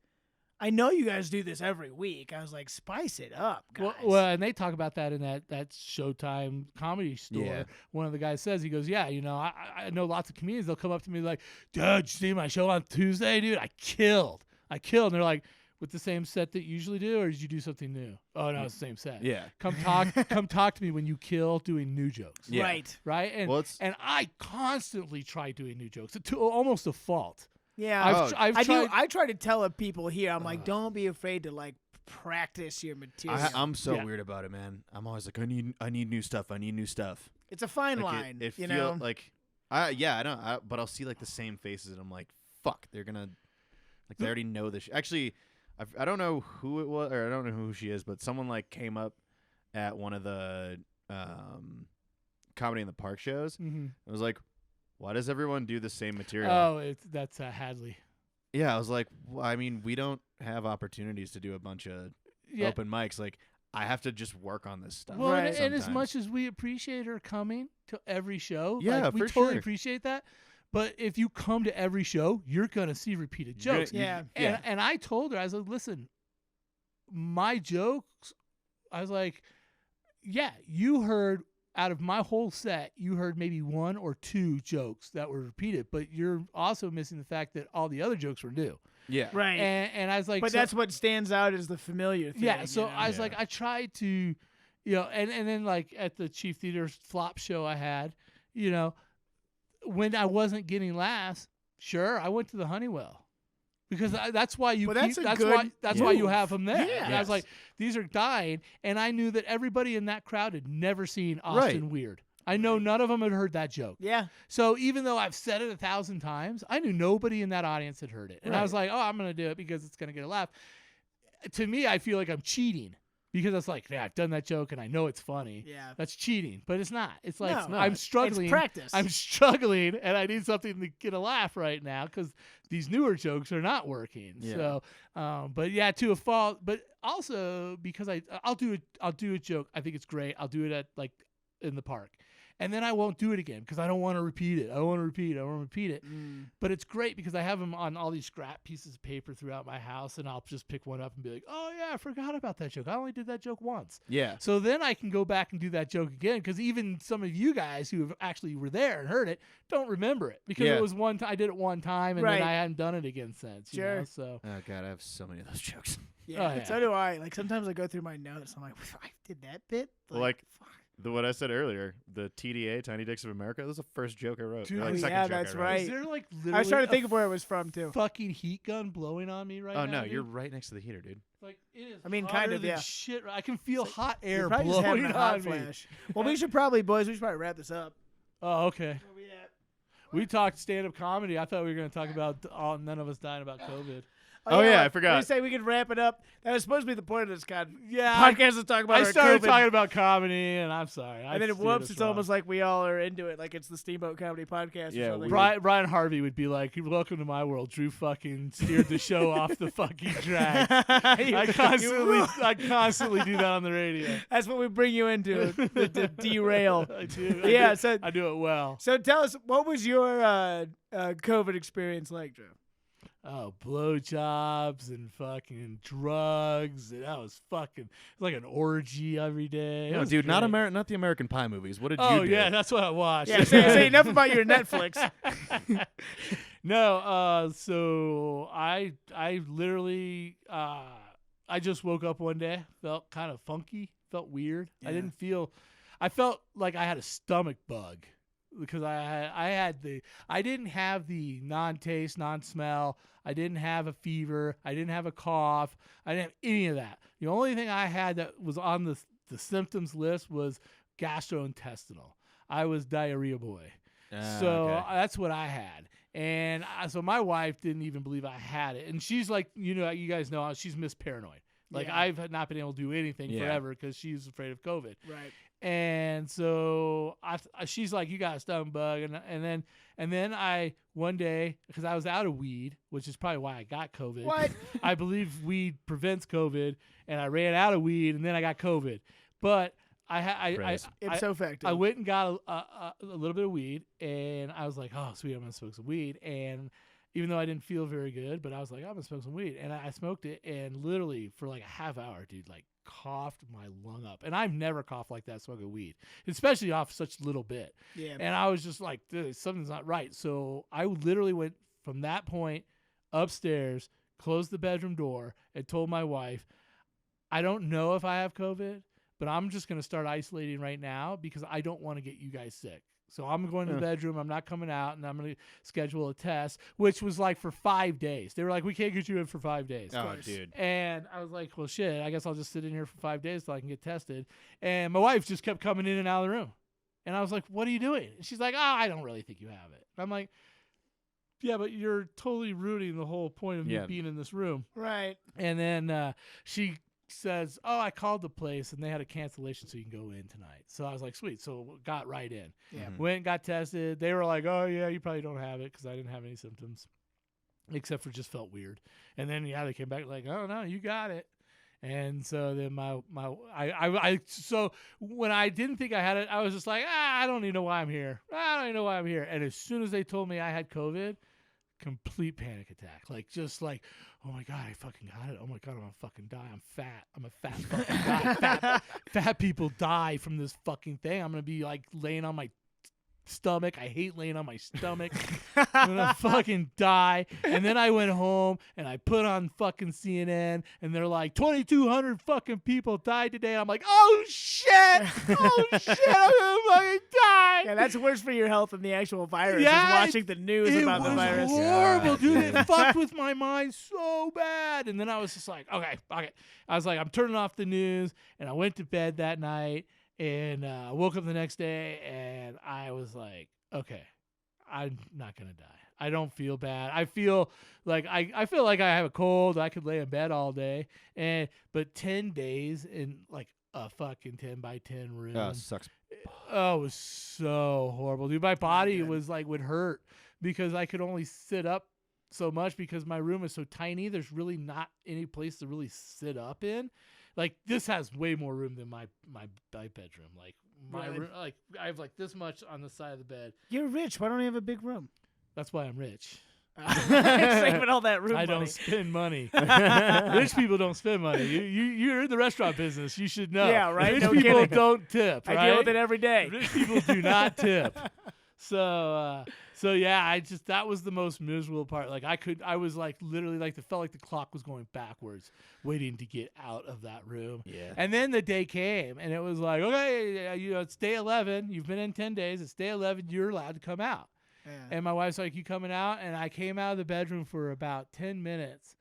I know you guys do this every week. I was like, spice it up, guys. Well, and they talk about that in that Showtime comedy store. Yeah. One of the guys says, he goes, yeah, I know lots of comedians. They'll come up to me like, dude, did you see my show on Tuesday, dude? I killed. And they're like, with the same set that you usually do, or did you do something new? Oh, no, it's the same set. Yeah. Come talk to me when you kill doing new jokes. Yeah. Right. Right? And Well, it's- and I constantly try doing new jokes to almost a fault. Yeah. I've I tried. do. I try to tell people here, I'm like, don't be afraid to like practice your material. I'm so Yeah. weird about it, man. I'm always like, I need new stuff. I need new stuff. It's a fine Like, line, It you feel know. like, I don't. But I'll see like the same faces, and I'm like, fuck, they're gonna, like, they already know this. Actually, I don't know who it was, or I don't know who she is, but someone like came up at one of the Comedy in the Park shows. Mhm. I was like, why does everyone do the same material? Oh, that's Hadley. Yeah, I was like, well, I mean, we don't have opportunities to do a bunch of Yeah. open mics. Like, I have to just work on this stuff. Well, Right. and as sometimes. much as we appreciate her coming to every show, Yeah, like, we for totally sure. appreciate that. But if you come to every show, you're gonna see repeated You're gonna- jokes. Yeah. And I told her, I was like, listen, my jokes, I was like, yeah, you heard out of my whole set, you heard maybe 1 or 2 jokes that were repeated, but you're also missing the fact that all the other jokes were new. Yeah. Right. And I was like, but so- that's what stands out as the familiar thing. yeah, so you know? I was Yeah. like, I tried to, and then like at the Chief Theater flop show I had, when I wasn't getting laughs, sure, I went to the Honeywell. Because that's why you Well, keep, that's a that's good why you move. have them there. Yeah. And I was Yes. like, these are dying, and I knew that everybody in that crowd had never seen Austin Weird. I know none of them had heard that joke. yeah. So even though I've said it 1,000 times, I knew nobody in that audience had heard it. And I was like, oh, I'm going to do it because it's going to get a laugh. To me, I feel like I'm cheating because it's like, yeah, I've done that joke and I know it's funny. Yeah. That's cheating, but it's not. It's like No, it's I'm struggling. It's practice. I'm struggling, and I need something to get a laugh right now because these newer jokes are not working. Yeah. So, but yeah, to a fault. But also because I'll do a joke. I think it's great. I'll do it at like in the park. And then I won't do it again because I don't want to repeat it. I don't want to repeat it. But it's great because I have them on all these scrap pieces of paper throughout my house, and I'll just pick one up and be like, oh, yeah, I forgot about that joke. I only did that joke once. Yeah. So then I can go back and do that joke again because even some of you guys who have actually were there and heard it don't remember it because Yeah. it was one time. I did it one time, and Right. then I hadn't done it again since. You Sure. know? So Oh God, I have so many of those jokes. Yeah, Oh, yeah. so do I. Like sometimes I go through my notes. I'm like, I did that bit. Like, fuck. What I said earlier, the TDA, Tiny Dicks of America, that was the first joke I wrote. Dude, Or, like, oh, second yeah, joke that's I wrote. right. is there like literally I was trying to think a of where it was from too. fucking heat gun blowing on me right Oh now? no, you're dude? right next to the heater, dude. Like it is. I mean, hotter kind of, than yeah. Shit, I can feel hot You're air probably just having blowing a hot on me. flash. Well, we should probably, boys, we should probably wrap this up. Oh, okay. Where we at? We talked stand-up comedy. I thought we were going to talk about none of us dying about COVID. Oh, yeah, I what? forgot. We say we could wrap it up. That was supposed to be the point of this Yeah, podcast to talk about I our started COVID. talking about comedy, and I'm sorry. And then whoops, it's almost like we all are into it, like it's the Steamboat Comedy Podcast Yeah, or something. Brian Harvey would be like, "Welcome to my world." Drew fucking steered the show off the fucking track. I constantly do that on the radio. That's what we bring you into, to derail. I do. Yeah, I do it well. So tell us, what was your COVID experience like, Drew? Oh, blowjobs and fucking drugs. And that was fucking like an orgy every day. It No, was dude, not great. not the American Pie movies. What did you Oh do? yeah, that's what I watched. Yeah, say enough about your Netflix. No, so I literally I just woke up one day, felt kind of funky, felt weird. Yeah. I felt like I had a stomach bug because I didn't have the non-taste, non-smell. I didn't have a fever. I didn't have a cough. I didn't have any of that. The only thing I had that was on the symptoms list was gastrointestinal. I was diarrhea boy. So okay. that's what I had. And so my wife didn't even believe I had it. And she's like, you guys know, she's Miss Paranoid. Like Yeah. I've not been able to do anything Yeah. forever because she's afraid of COVID. Right. And so she's like, you got a stomach bug. And then I, one day, because I was out of weed, which is probably why I got COVID. What? I believe weed prevents COVID, and I ran out of weed, and then I got COVID. But Praise. Ipso facto. I went and got a little bit of weed, and I was like, oh, sweet, I'm going to smoke some weed. And even though I didn't feel very good, but I was like, I'm going to smoke some weed. And I smoked it, and literally for like a half hour, dude, like coughed my lung up. And I've never coughed like that smoking weed, especially off such little bit. Yeah. And I was just like, dude, something's not right. So I literally went from that point upstairs, closed the bedroom door, and told my wife, I don't know if I have COVID, but I'm just going to start isolating right now because I don't want to get you guys sick. So I'm going to the bedroom. I'm not coming out, and I'm going to schedule a test, which was like for 5 days. They were like, we can't get you in for 5 days. Oh, dude. And I was like, well, shit, I guess I'll just sit in here for 5 days till I can get tested. And my wife just kept coming in and out of the room. And I was like, what are you doing? And she's like, oh, I don't really think you have it. And I'm like, yeah, but you're totally ruining the whole point of me being in this room. Right. And then she says, oh, I called the place and they had a cancellation so you can go in tonight. So I was like, sweet. So got right in. Yeah. Went and got tested. They were like, oh, yeah, you probably don't have it because I didn't have any symptoms except for just felt weird. And then, they came back like, oh, no, you got it. And so then so when I didn't think I had it, I was just like, I don't even know why I'm here. I don't even know why I'm here. And as soon as they told me I had COVID, complete panic attack. Like, just like, oh my God, I fucking got it. Oh my God, I'm gonna fucking die. I'm fat. I'm a fat fucking guy. Fat people die from this fucking thing. I'm gonna be like laying on my stomach. I hate laying on my stomach. I'm gonna fucking die. And then I went home and I put on fucking CNN and they're like 2,200 fucking people died today. And I'm like, oh shit, oh shit, I'm gonna fucking die. Yeah, that's worse for your health than the actual virus. Yeah, is watching the news about the virus. It was horrible, dude. It God. fucked with my mind so bad. And then I was just like, okay. I was like, I'm turning off the news. And I went to bed that night and woke up the next day and I was like, okay, I'm not going to die. I don't feel bad. I feel like I feel like I have a cold. I could lay in bed all day, but 10 days in like a fucking 10 by 10 room. Oh, it sucks. Oh, it was so horrible, dude. My body was like would hurt because I could only sit up so much because my room is so tiny. There's really not any place to really sit up in. Like this has way more room than my bedroom. Like my Really? room, like I have like this much on the side of the bed. You're rich. Why don't you have a big room? That's why I'm rich. Saving all that room I money. don't spend money. Rich people don't spend money. You're in the restaurant business. You should know. Yeah, right? Rich No people kidding. don't tip. I right? deal with it every day. Rich people do not tip. So yeah, that was the most miserable part. Like I was like literally like felt like the clock was going backwards, waiting to get out of that room. Yeah. And then the day came, and it was like, okay, it's day 11. You've been in 10 days. It's day 11. You're allowed to come out. Yeah. And my wife's like, you coming out? And I came out of the bedroom for about 10 minutes,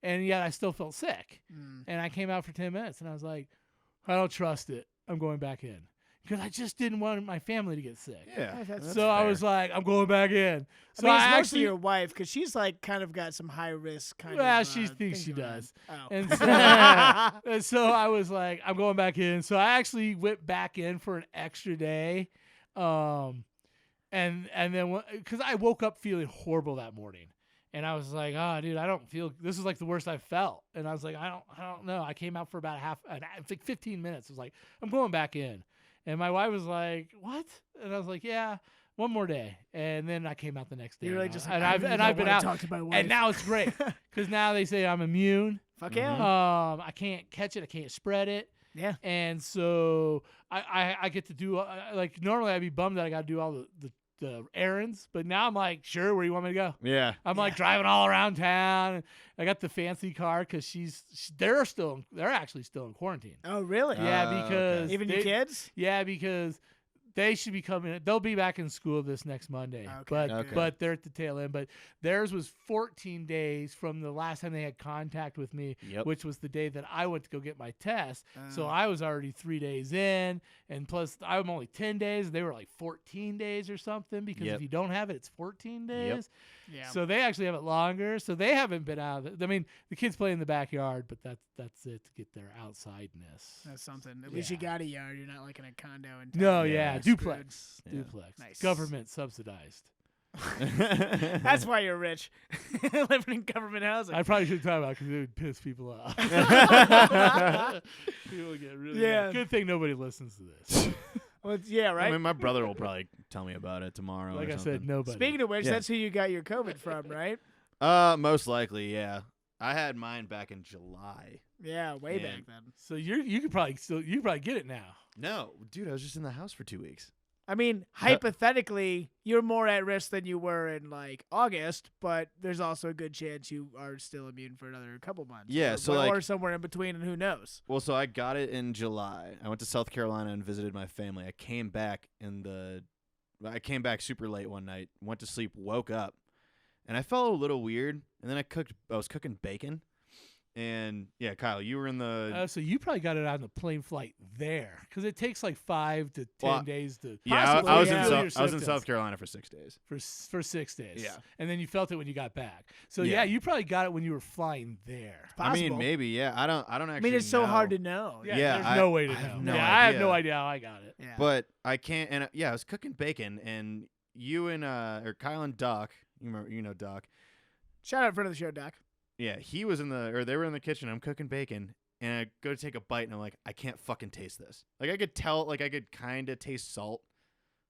and yet I still felt sick. And I came out for 10 minutes, and I was like, I don't trust it. I'm going back in. Because I just didn't want my family to get sick. Yeah. That's So I was like, I'm going back in. So I mean, it's I mostly actually, your wife because she's like kind of got some high risk kind of. well, she thinks things she going on. does. Oh. And so I was like, I'm going back in. So I actually went back in for an extra day. And then because I woke up feeling horrible that morning. And I was like, oh, dude, I don't feel, this is like the worst I've felt. And I was like, I don't know. I came out for about like 15 minutes. I was like, I'm going back in. And my wife was like, what? And I was like, yeah, one more day. And then I came out the next day. You're like just and like, I've been out. Talk to my wife. And now it's great because now they say I'm immune. Fuck yeah. I can't catch it. I can't spread it. Yeah. And so I get to do like normally I'd be bummed that I got to do all the errands, but now I'm like, sure, where do you want me to go? Yeah. I'm like driving all around town. I got the fancy car because they're actually still in quarantine. Oh, really? Yeah, because Even your kids? Yeah, because they should be coming. They'll be back in school this next Monday, Okay. but they're at the tail end. But theirs was 14 days from the last time they had contact with me, which was the day that I went to go get my test. So I was already 3 days in, and plus I'm only 10 days. They were like 14 days or something because if you don't have it, it's 14 days. Yeah. So they actually have it longer. So they haven't been out of it. I mean, the kids play in the backyard, but that's it to get their outsideness. That's something. At least you got a yard. You're not like in a condo in town. No, Yeah. yeah, That's duplex. Yeah. Duplex. Nice. Government subsidized. That's why you're rich. Living in government housing. I probably shouldn't talk about it because it would piss people off. People would get really mad. Good thing nobody listens to this. Well, yeah, right? I mean, my brother will probably tell me about it tomorrow. Like or I something. said, nobody. Speaking of which, Yeah. that's who you got your COVID from, right? Most likely, yeah. I had mine back in July. Yeah, way Yeah. back then. So you could probably get it now. No, dude, I was just in the house for 2 weeks. I mean, hypothetically, you're more at risk than you were in like August, but there's also a good chance you are still immune for another couple months. Yeah, or, so, like- or somewhere in between, and who knows? Well, so I got it in July. I went to South Carolina and visited my family. I came back super late one night, went to sleep, woke up, and I felt a little weird. And then I was cooking bacon. And yeah, Kyle, you were in the So you probably got it on the plane flight there because it takes like 5 to 10 days to. I possibly was feel in your I was in symptoms South Carolina for 6 days. for 6 days. Yeah. And then you felt it when you got back. So Yeah. you probably got it when you were flying there. I mean, Possible. maybe, yeah. I don't actually. I mean, it's so hard know. to know. Yeah, there's no way to I have know. no I have idea. no idea how I got it. Yeah. But I can't. And I was cooking bacon, and you and or Kyle and Doc, you know Doc. Shout out friend of the show, Doc. Yeah, they were in the kitchen. I'm cooking bacon, and I go to take a bite, and I'm like, I can't fucking taste this. Like I could tell, like I could kind of taste salt,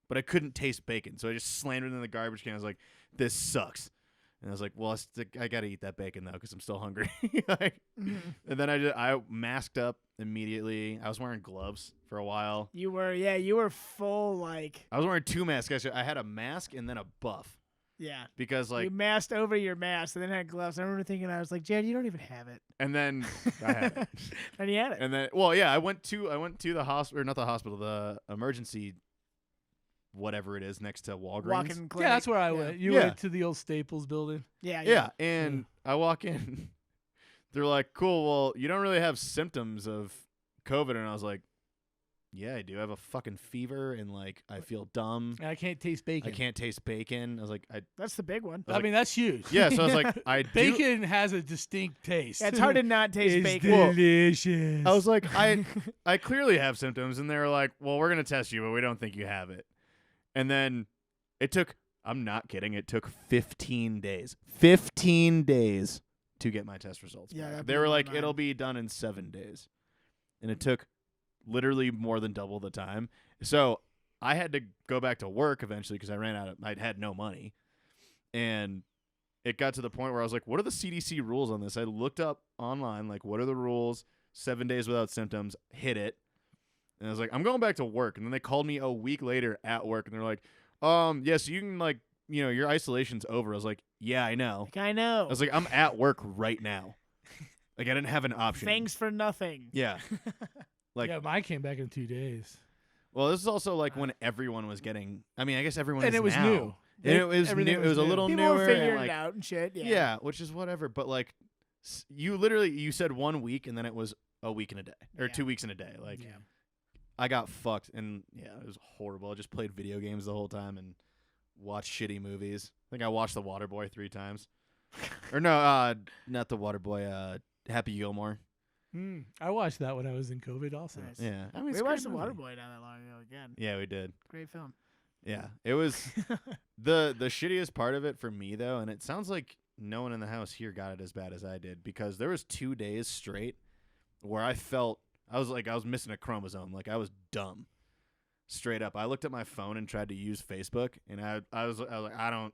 but I couldn't taste bacon. So I just slammed it in the garbage can. I was like, this sucks. And I was like, well, I gotta eat that bacon though, because I'm still hungry. And then I masked up immediately. I was wearing gloves for a while. You were full like. I was wearing 2 masks. Actually, I had a mask and then a buff Yeah. because like, You masked over your mask and then had gloves. I remember thinking, I was like, Jared, you don't even have it. and then I had it. And he had it. And then, well, yeah, I went to the hospital, or not the hospital, the emergency, whatever it is, next to Walgreens. Walking clinic. Yeah, that's where I went. You Yeah. went to the old Staples building. Yeah. Yeah, and I walk in. They're like, cool, well, you don't really have symptoms of COVID. And I was like, yeah, I do. I have a fucking fever and like I feel dumb. And I can't taste bacon. I can't taste bacon. I was like, That's the big one. I mean, that's huge. yeah. So I was like, I do. Bacon has a distinct taste. Yeah, it's hard to not taste It's bacon. delicious. I was like, I clearly have symptoms, and they were like, well, we're gonna test you, but we don't think you have it. And then it took. I'm not kidding. It took 15 days. 15 days to get my test results. Yeah, back. that They blew were my like, mind. it'll be done in 7 days, and it took literally more than double the time. So I had to go back to work eventually because I had no money, and it got to the point where I was like, what are the CDC rules on this? I looked up online, like, what are the rules? 7 days without symptoms, hit it. And I was like, I'm going back to work. And then they called me a week later at work, and they're like, yeah, so you can, like, your isolation's over. I was like, yeah, I know. Like, I know. I was like, I'm at work right now. Like, I didn't have an option. Thanks for nothing. Yeah. Like, yeah, mine came back in 2 days. well, this is also like when everyone was getting. I mean, I guess everyone And is it was now. new. And it was Everything new. It was a was new. little People newer. were and, figuring like, it out and shit. Yeah. yeah, which is whatever. But like, you said 1 week, and then it was a week and a day, or Yeah. 2 weeks and a day. Like, Yeah. I got fucked, and yeah, it was horrible. I just played video games the whole time and watched shitty movies. I think I watched The Waterboy 3 times. Or no, not The Waterboy. Happy Gilmore. I watched that when I was in COVID also. Nice. Yeah, I mean, it's We a watched The great movie. Waterboy not that long ago again. Yeah, we did. Great film. Yeah, it was the shittiest part of it for me though, and it sounds like no one in the house here got it as bad as I did, because there was 2 days straight where I felt I was missing a chromosome, like I was dumb. Straight up, I looked at my phone and tried to use Facebook, and I was like, I don't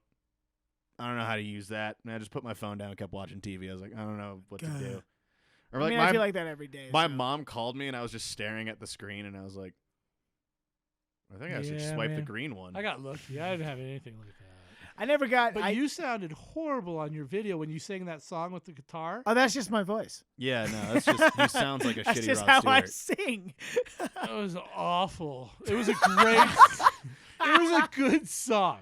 know how to use that, and I just put my phone down and kept watching TV. I was like, I don't know what to do. Or I mean, I feel like that every day. my so. mom called me, and I was just staring at the screen, and I was like, I think I should Yeah, swipe the man. green one. I got lucky. I didn't have anything like that. I never got. But you sounded horrible on your video when you sang that song with the guitar. Oh, that's just my voice. Yeah, no, that's just he sounds like a That's shitty just Rod how Stewart. I sing. That was awful. It was a great. It was a good song.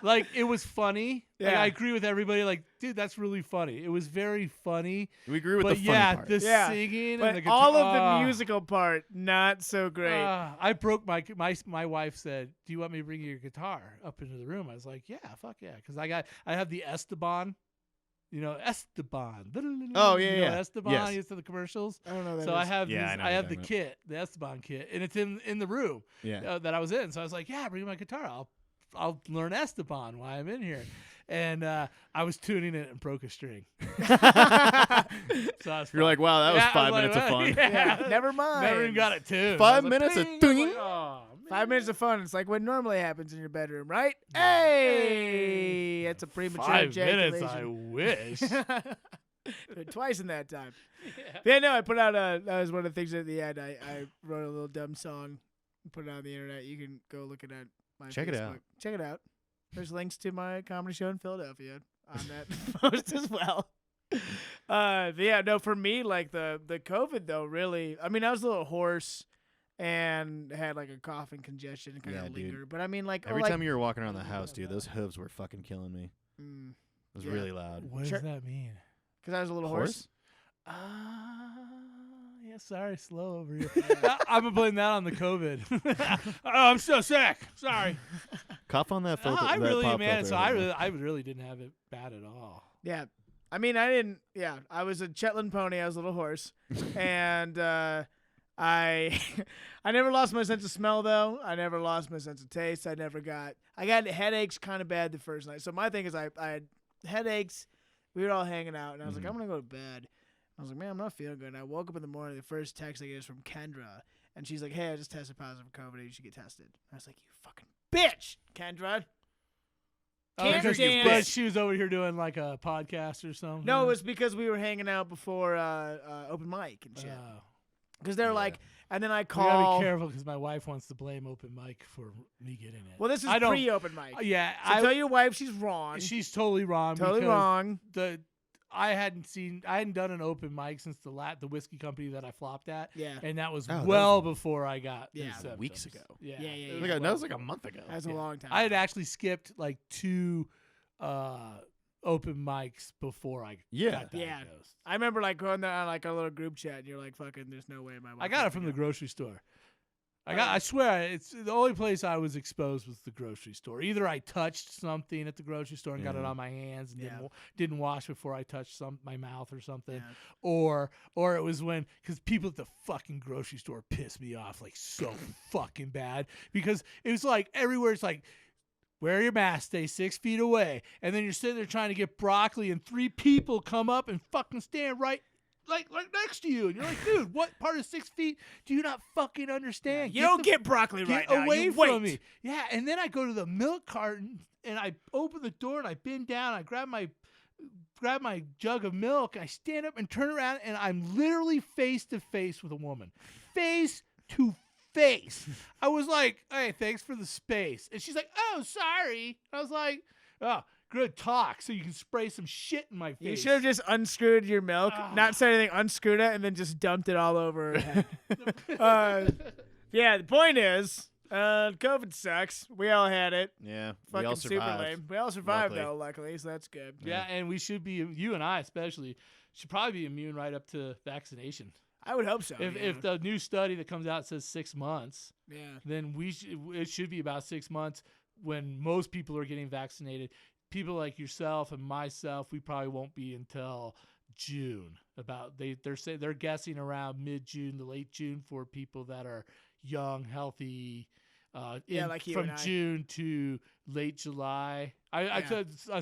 Like, it was funny. Like, Yeah. I agree with everybody. Like, dude, that's really funny. It was very funny. We agree with But the funny yeah, part. the Yeah, singing But and the guitar. all of the musical part, not so great. I broke my wife said, "Do you want me to bring your guitar up into the room?" I was like, "Yeah, fuck yeah," because I have the Esteban, Esteban. Oh, yeah, you know yeah. Esteban Yes. used to the commercials. I don't know. That So I is. have Yeah, this, I know I what have you're the talking kit, the Esteban kit, and it's in the room Yeah. that I was in. So I was like, "Yeah, bring my guitar. I'll learn Esteban while I'm in here." And I was tuning it and broke a string. So I was You're like, wow, that was Yeah, I 5 like, minutes of "Well, fun. Yeah, never mind. Never even got it tuned. 5 I was like, minutes of "Ping." I was ding. like, "Oh, 5 man." minutes of fun. It's like what normally happens in your bedroom, right? Hey, that's a premature 5 minutes, ejaculation. I wish. Do it twice in that time. Yeah. Yeah, no, I put out that was one of the things at the end. I wrote a little dumb song, put it on the internet. You can go look at it at my Check it Facebook. out. Check it out. There's links to my comedy show in Philadelphia on that post as well. But yeah, no, for me, like the COVID though, really, I mean, I was a little hoarse and had like a cough and congestion kind Yeah, of dude. linger. But I mean, like Every like, time you were walking around the house, dude, those hooves were fucking killing me. It was Yeah. really loud. What Sure. does that mean? because I was a little hoarse. Yeah, sorry, slow over here. I'm gonna blame that on the COVID. Oh, I'm so sick. Sorry. Cough on that filter. I that really, pop man. filter So over there. I really didn't have it bad at all. Yeah. I mean, I didn't. Yeah, I was a Shetland pony. I was a little horse, and I never lost my sense of smell though. I never lost my sense of taste. I got headaches kind of bad the first night. So my thing is, I had headaches. We were all hanging out, and I was like, I'm gonna go to bed. I was like, man, I'm not feeling good. And I woke up in the morning. The first text I get is from Kendra, and she's like, hey, I just tested positive for COVID. You should get tested. I was like, you fucking bitch, Kendra. Can't because dance. but she was over here doing like a podcast or something. No, it was because we were hanging out before open mic and shit. Because they're like, and then I We gotta call. be careful because my wife wants to blame open mic for me getting it. Well, this is I don't- pre-open mic. Yeah, So tell your wife she's wrong. she's totally wrong. totally because wrong. I hadn't done an open mic since the whiskey company that I flopped at. Yeah. And that was Oh, that well was- before I got the Yeah. symptoms. Weeks ago. Yeah. Yeah, It yeah. That was like a month ago. That's a long time. I had actually skipped like 2 open mics before I Yeah. got Yeah. diagnosed. I remember like going there on like a little group chat, and you're like, "Fucking, there's no way my wife." I got it from the grocery store. I swear, it's the only place I was exposed was the grocery store. Either I touched something at the grocery store and got it on my hands and didn't wash before I touched my mouth or something, or it was because people at the fucking grocery store pissed me off like so fucking bad because it was like everywhere. It's like, wear your mask, stay 6 feet away, and then you're sitting there trying to get broccoli, and 3 people come up and fucking stand right next to you, and you're like, dude, what part of 6 feet do you not fucking understand? You don't get broccoli right now. Get away you from wait. me. Yeah, and then I go to the milk carton, and I open the door, and I bend down, I grab my jug of milk, and I stand up and turn around, and I'm literally face to face with a woman. Face to face. I was like, hey, thanks for the space. And she's like, oh, sorry. I was like, oh, good talk, so you can spray some shit in my face. You should have just unscrewed your milk, not said anything, unscrewed it, and then just dumped it all over her head. Yeah, the point is, COVID sucks. We all had it. Yeah, Fucking we all super survived. lame. We all survived, Luckily. though, luckily, so that's good. Yeah, and we should be, you and I especially, should probably be immune right up to vaccination. I would hope so. If the new study that comes out says 6 months, then it should be about 6 months when most people are getting vaccinated. People like yourself and myself, we probably won't be until June. They're guessing around mid-June to late June for people that are young, healthy. Like you from and June to late July. I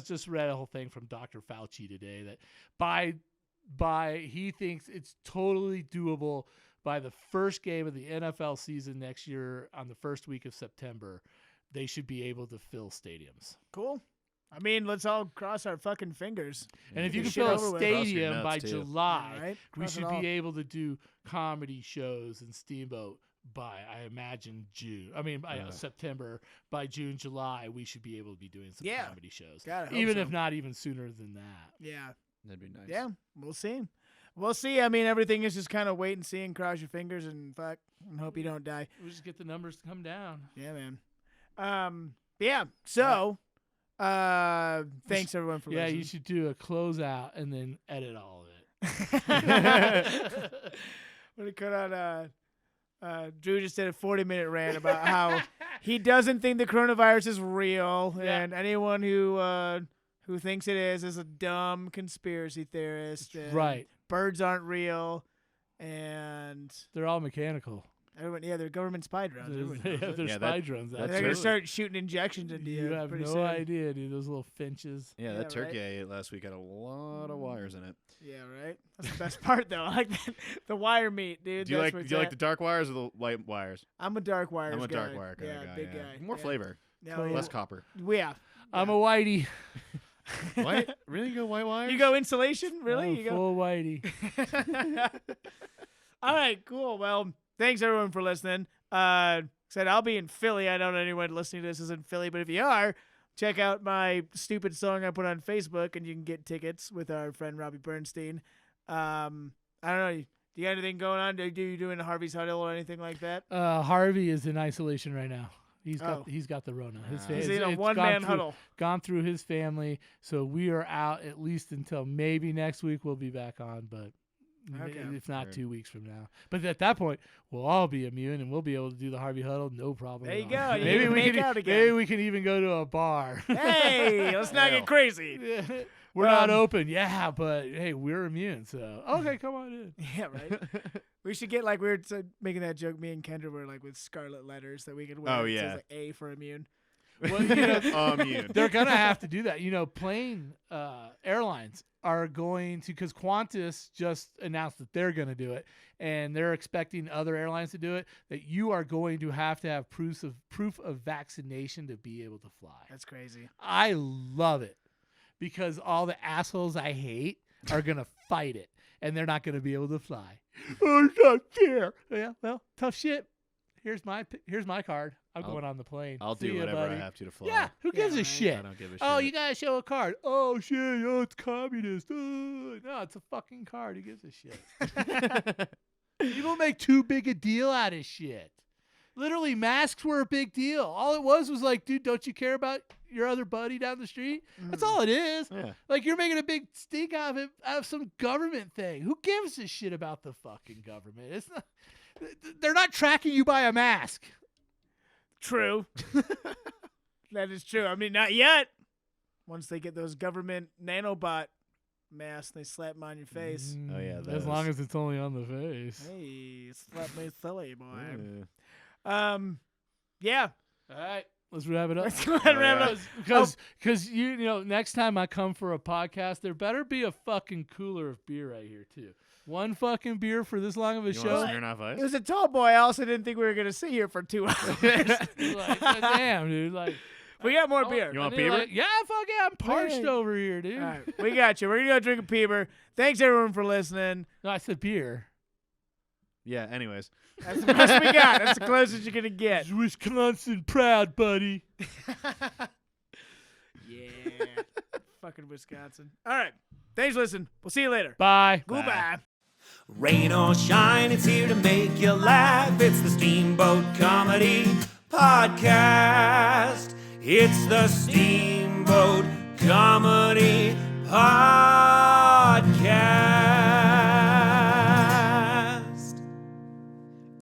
just read a whole thing from Dr. Fauci today that he thinks it's totally doable by the first game of the NFL season next year on the first week of September. They should be able to fill stadiums. Cool. I mean, let's all cross our fucking fingers. And if you can shit fill over a with. stadium by too. July, All right, we cross it should all. be able to do comedy shows and Steamboat by, I imagine, September. By June, July, we should be able to be doing some comedy shows. God, I hope even so. if not even sooner than that. Yeah. That'd be nice. Yeah, we'll see. We'll see. I mean, everything is just kind of wait and see and cross your fingers and fuck and hope you don't die. We'll just get the numbers to come down. Yeah, man. Yeah. So, thanks everyone for listening. Yeah, you should do a closeout and then edit all of it. We're gonna cut out. Drew just did a 40-minute rant about how he doesn't think the coronavirus is real, and anyone who thinks it is a dumb conspiracy theorist. And right. Birds aren't real, and They're all mechanical. everyone, they're government spy drones. Everyone knows it. They're Yeah, spy drones. that's They're gonna true. start shooting injections into you. You have pretty no soon. idea, dude. Those little finches. Yeah, Yeah, that turkey right? I ate last week had a lot of wires in it. Yeah, right. That's the best part, though. I like the wire meat, dude. Do you That's like what's the at. dark wires or the light wires? I'm a dark wire. I'm a dark guy. wire kind yeah, of guy. big yeah. guy. More Yeah. flavor, No, less copper. Yeah. I'm a whitey. White? Really? You go white wires? You go insulation? Really? I'm You go. full whitey. All right, cool. Well, thanks everyone for listening. Said I'll be in Philly. I don't know anyone listening to this is in Philly, but if you are, check out my stupid song I put on Facebook, and you can get tickets with our friend Robbie Bernstein. I don't know. Do you got anything going on? Do you doing a Harvey's Huddle or anything like that? Harvey is in isolation right now. He's got the Rona. He's in a one-man huddle. Gone through his family, so we are out at least until maybe next week. We'll be back on, but Okay. if not Sure. 2 weeks from now. But at that point, we'll all be immune and we'll be able to do the Harvey Huddle, no problem. There at you all. go. You Maybe can we make can out again. maybe we can even go to a bar. Hey, let's not Ew. get crazy. We're not open, yeah, but hey, we're immune, so okay, come on in. Yeah, right. We should get we were making that joke. Me and Kendra were with scarlet letters that we could wear. Oh, It says, yeah. A for immune. Well, Immune. they're gonna have to do that. Plane airlines are going to, because Qantas just announced that they're going to do it, and they're expecting other airlines to do it. That you are going to have proof of vaccination to be able to fly. That's crazy. I love it because all the assholes I hate are gonna fight it, and they're not gonna be able to fly. Oh, it's not fair. Yeah, well, tough shit. Here's my card. I'm going on the plane. I'll See do ya, whatever buddy. I have to fly. Yeah, who gives a right. shit? I don't give a shit. Oh, you gotta show a card. Oh shit! Oh, it's communist. Oh, no, it's a fucking card. Who gives a shit? People make too big a deal out of shit. Literally, masks were a big deal. All it was like, dude, don't you care about your other buddy down the street? That's all it is. Yeah. Like, you're making a big stink out of some government thing. Who gives a shit about the fucking government? It's not. they're not tracking you by a mask. True. That is true. I mean, not yet. Once they get those government nanobot masks, they slap them on your face. Oh, yeah, As those. long as it's only on the face. Hey, slap me silly, boy. Yeah. Yeah. All right, let's wrap it up. Let's go ahead and wrap it up. Because you know, next time I come for a podcast, there better be a fucking cooler of beer right here too. One fucking beer for this long of a You show. want Smirnoff Ice? It was a tall boy. I also didn't think we were going to sit here for 2 hours. Like, damn, dude. Like, We got more beer. You want I need, Bieber? like, yeah, fuck yeah, I'm parched Wait. over here, dude. All right, we got you. We're going to go drink a Bieber. Thanks, everyone, for listening. No, I said beer. Yeah, anyways. That's the best we got. That's the closest you're going to get. It's Wisconsin proud, buddy. Yeah. Fucking Wisconsin. All right. Thanks for listening. We'll see you later. Bye. Goodbye. Rain or shine, it's here to make you laugh. It's the Steamboat Comedy Podcast. It's the Steamboat Comedy Podcast.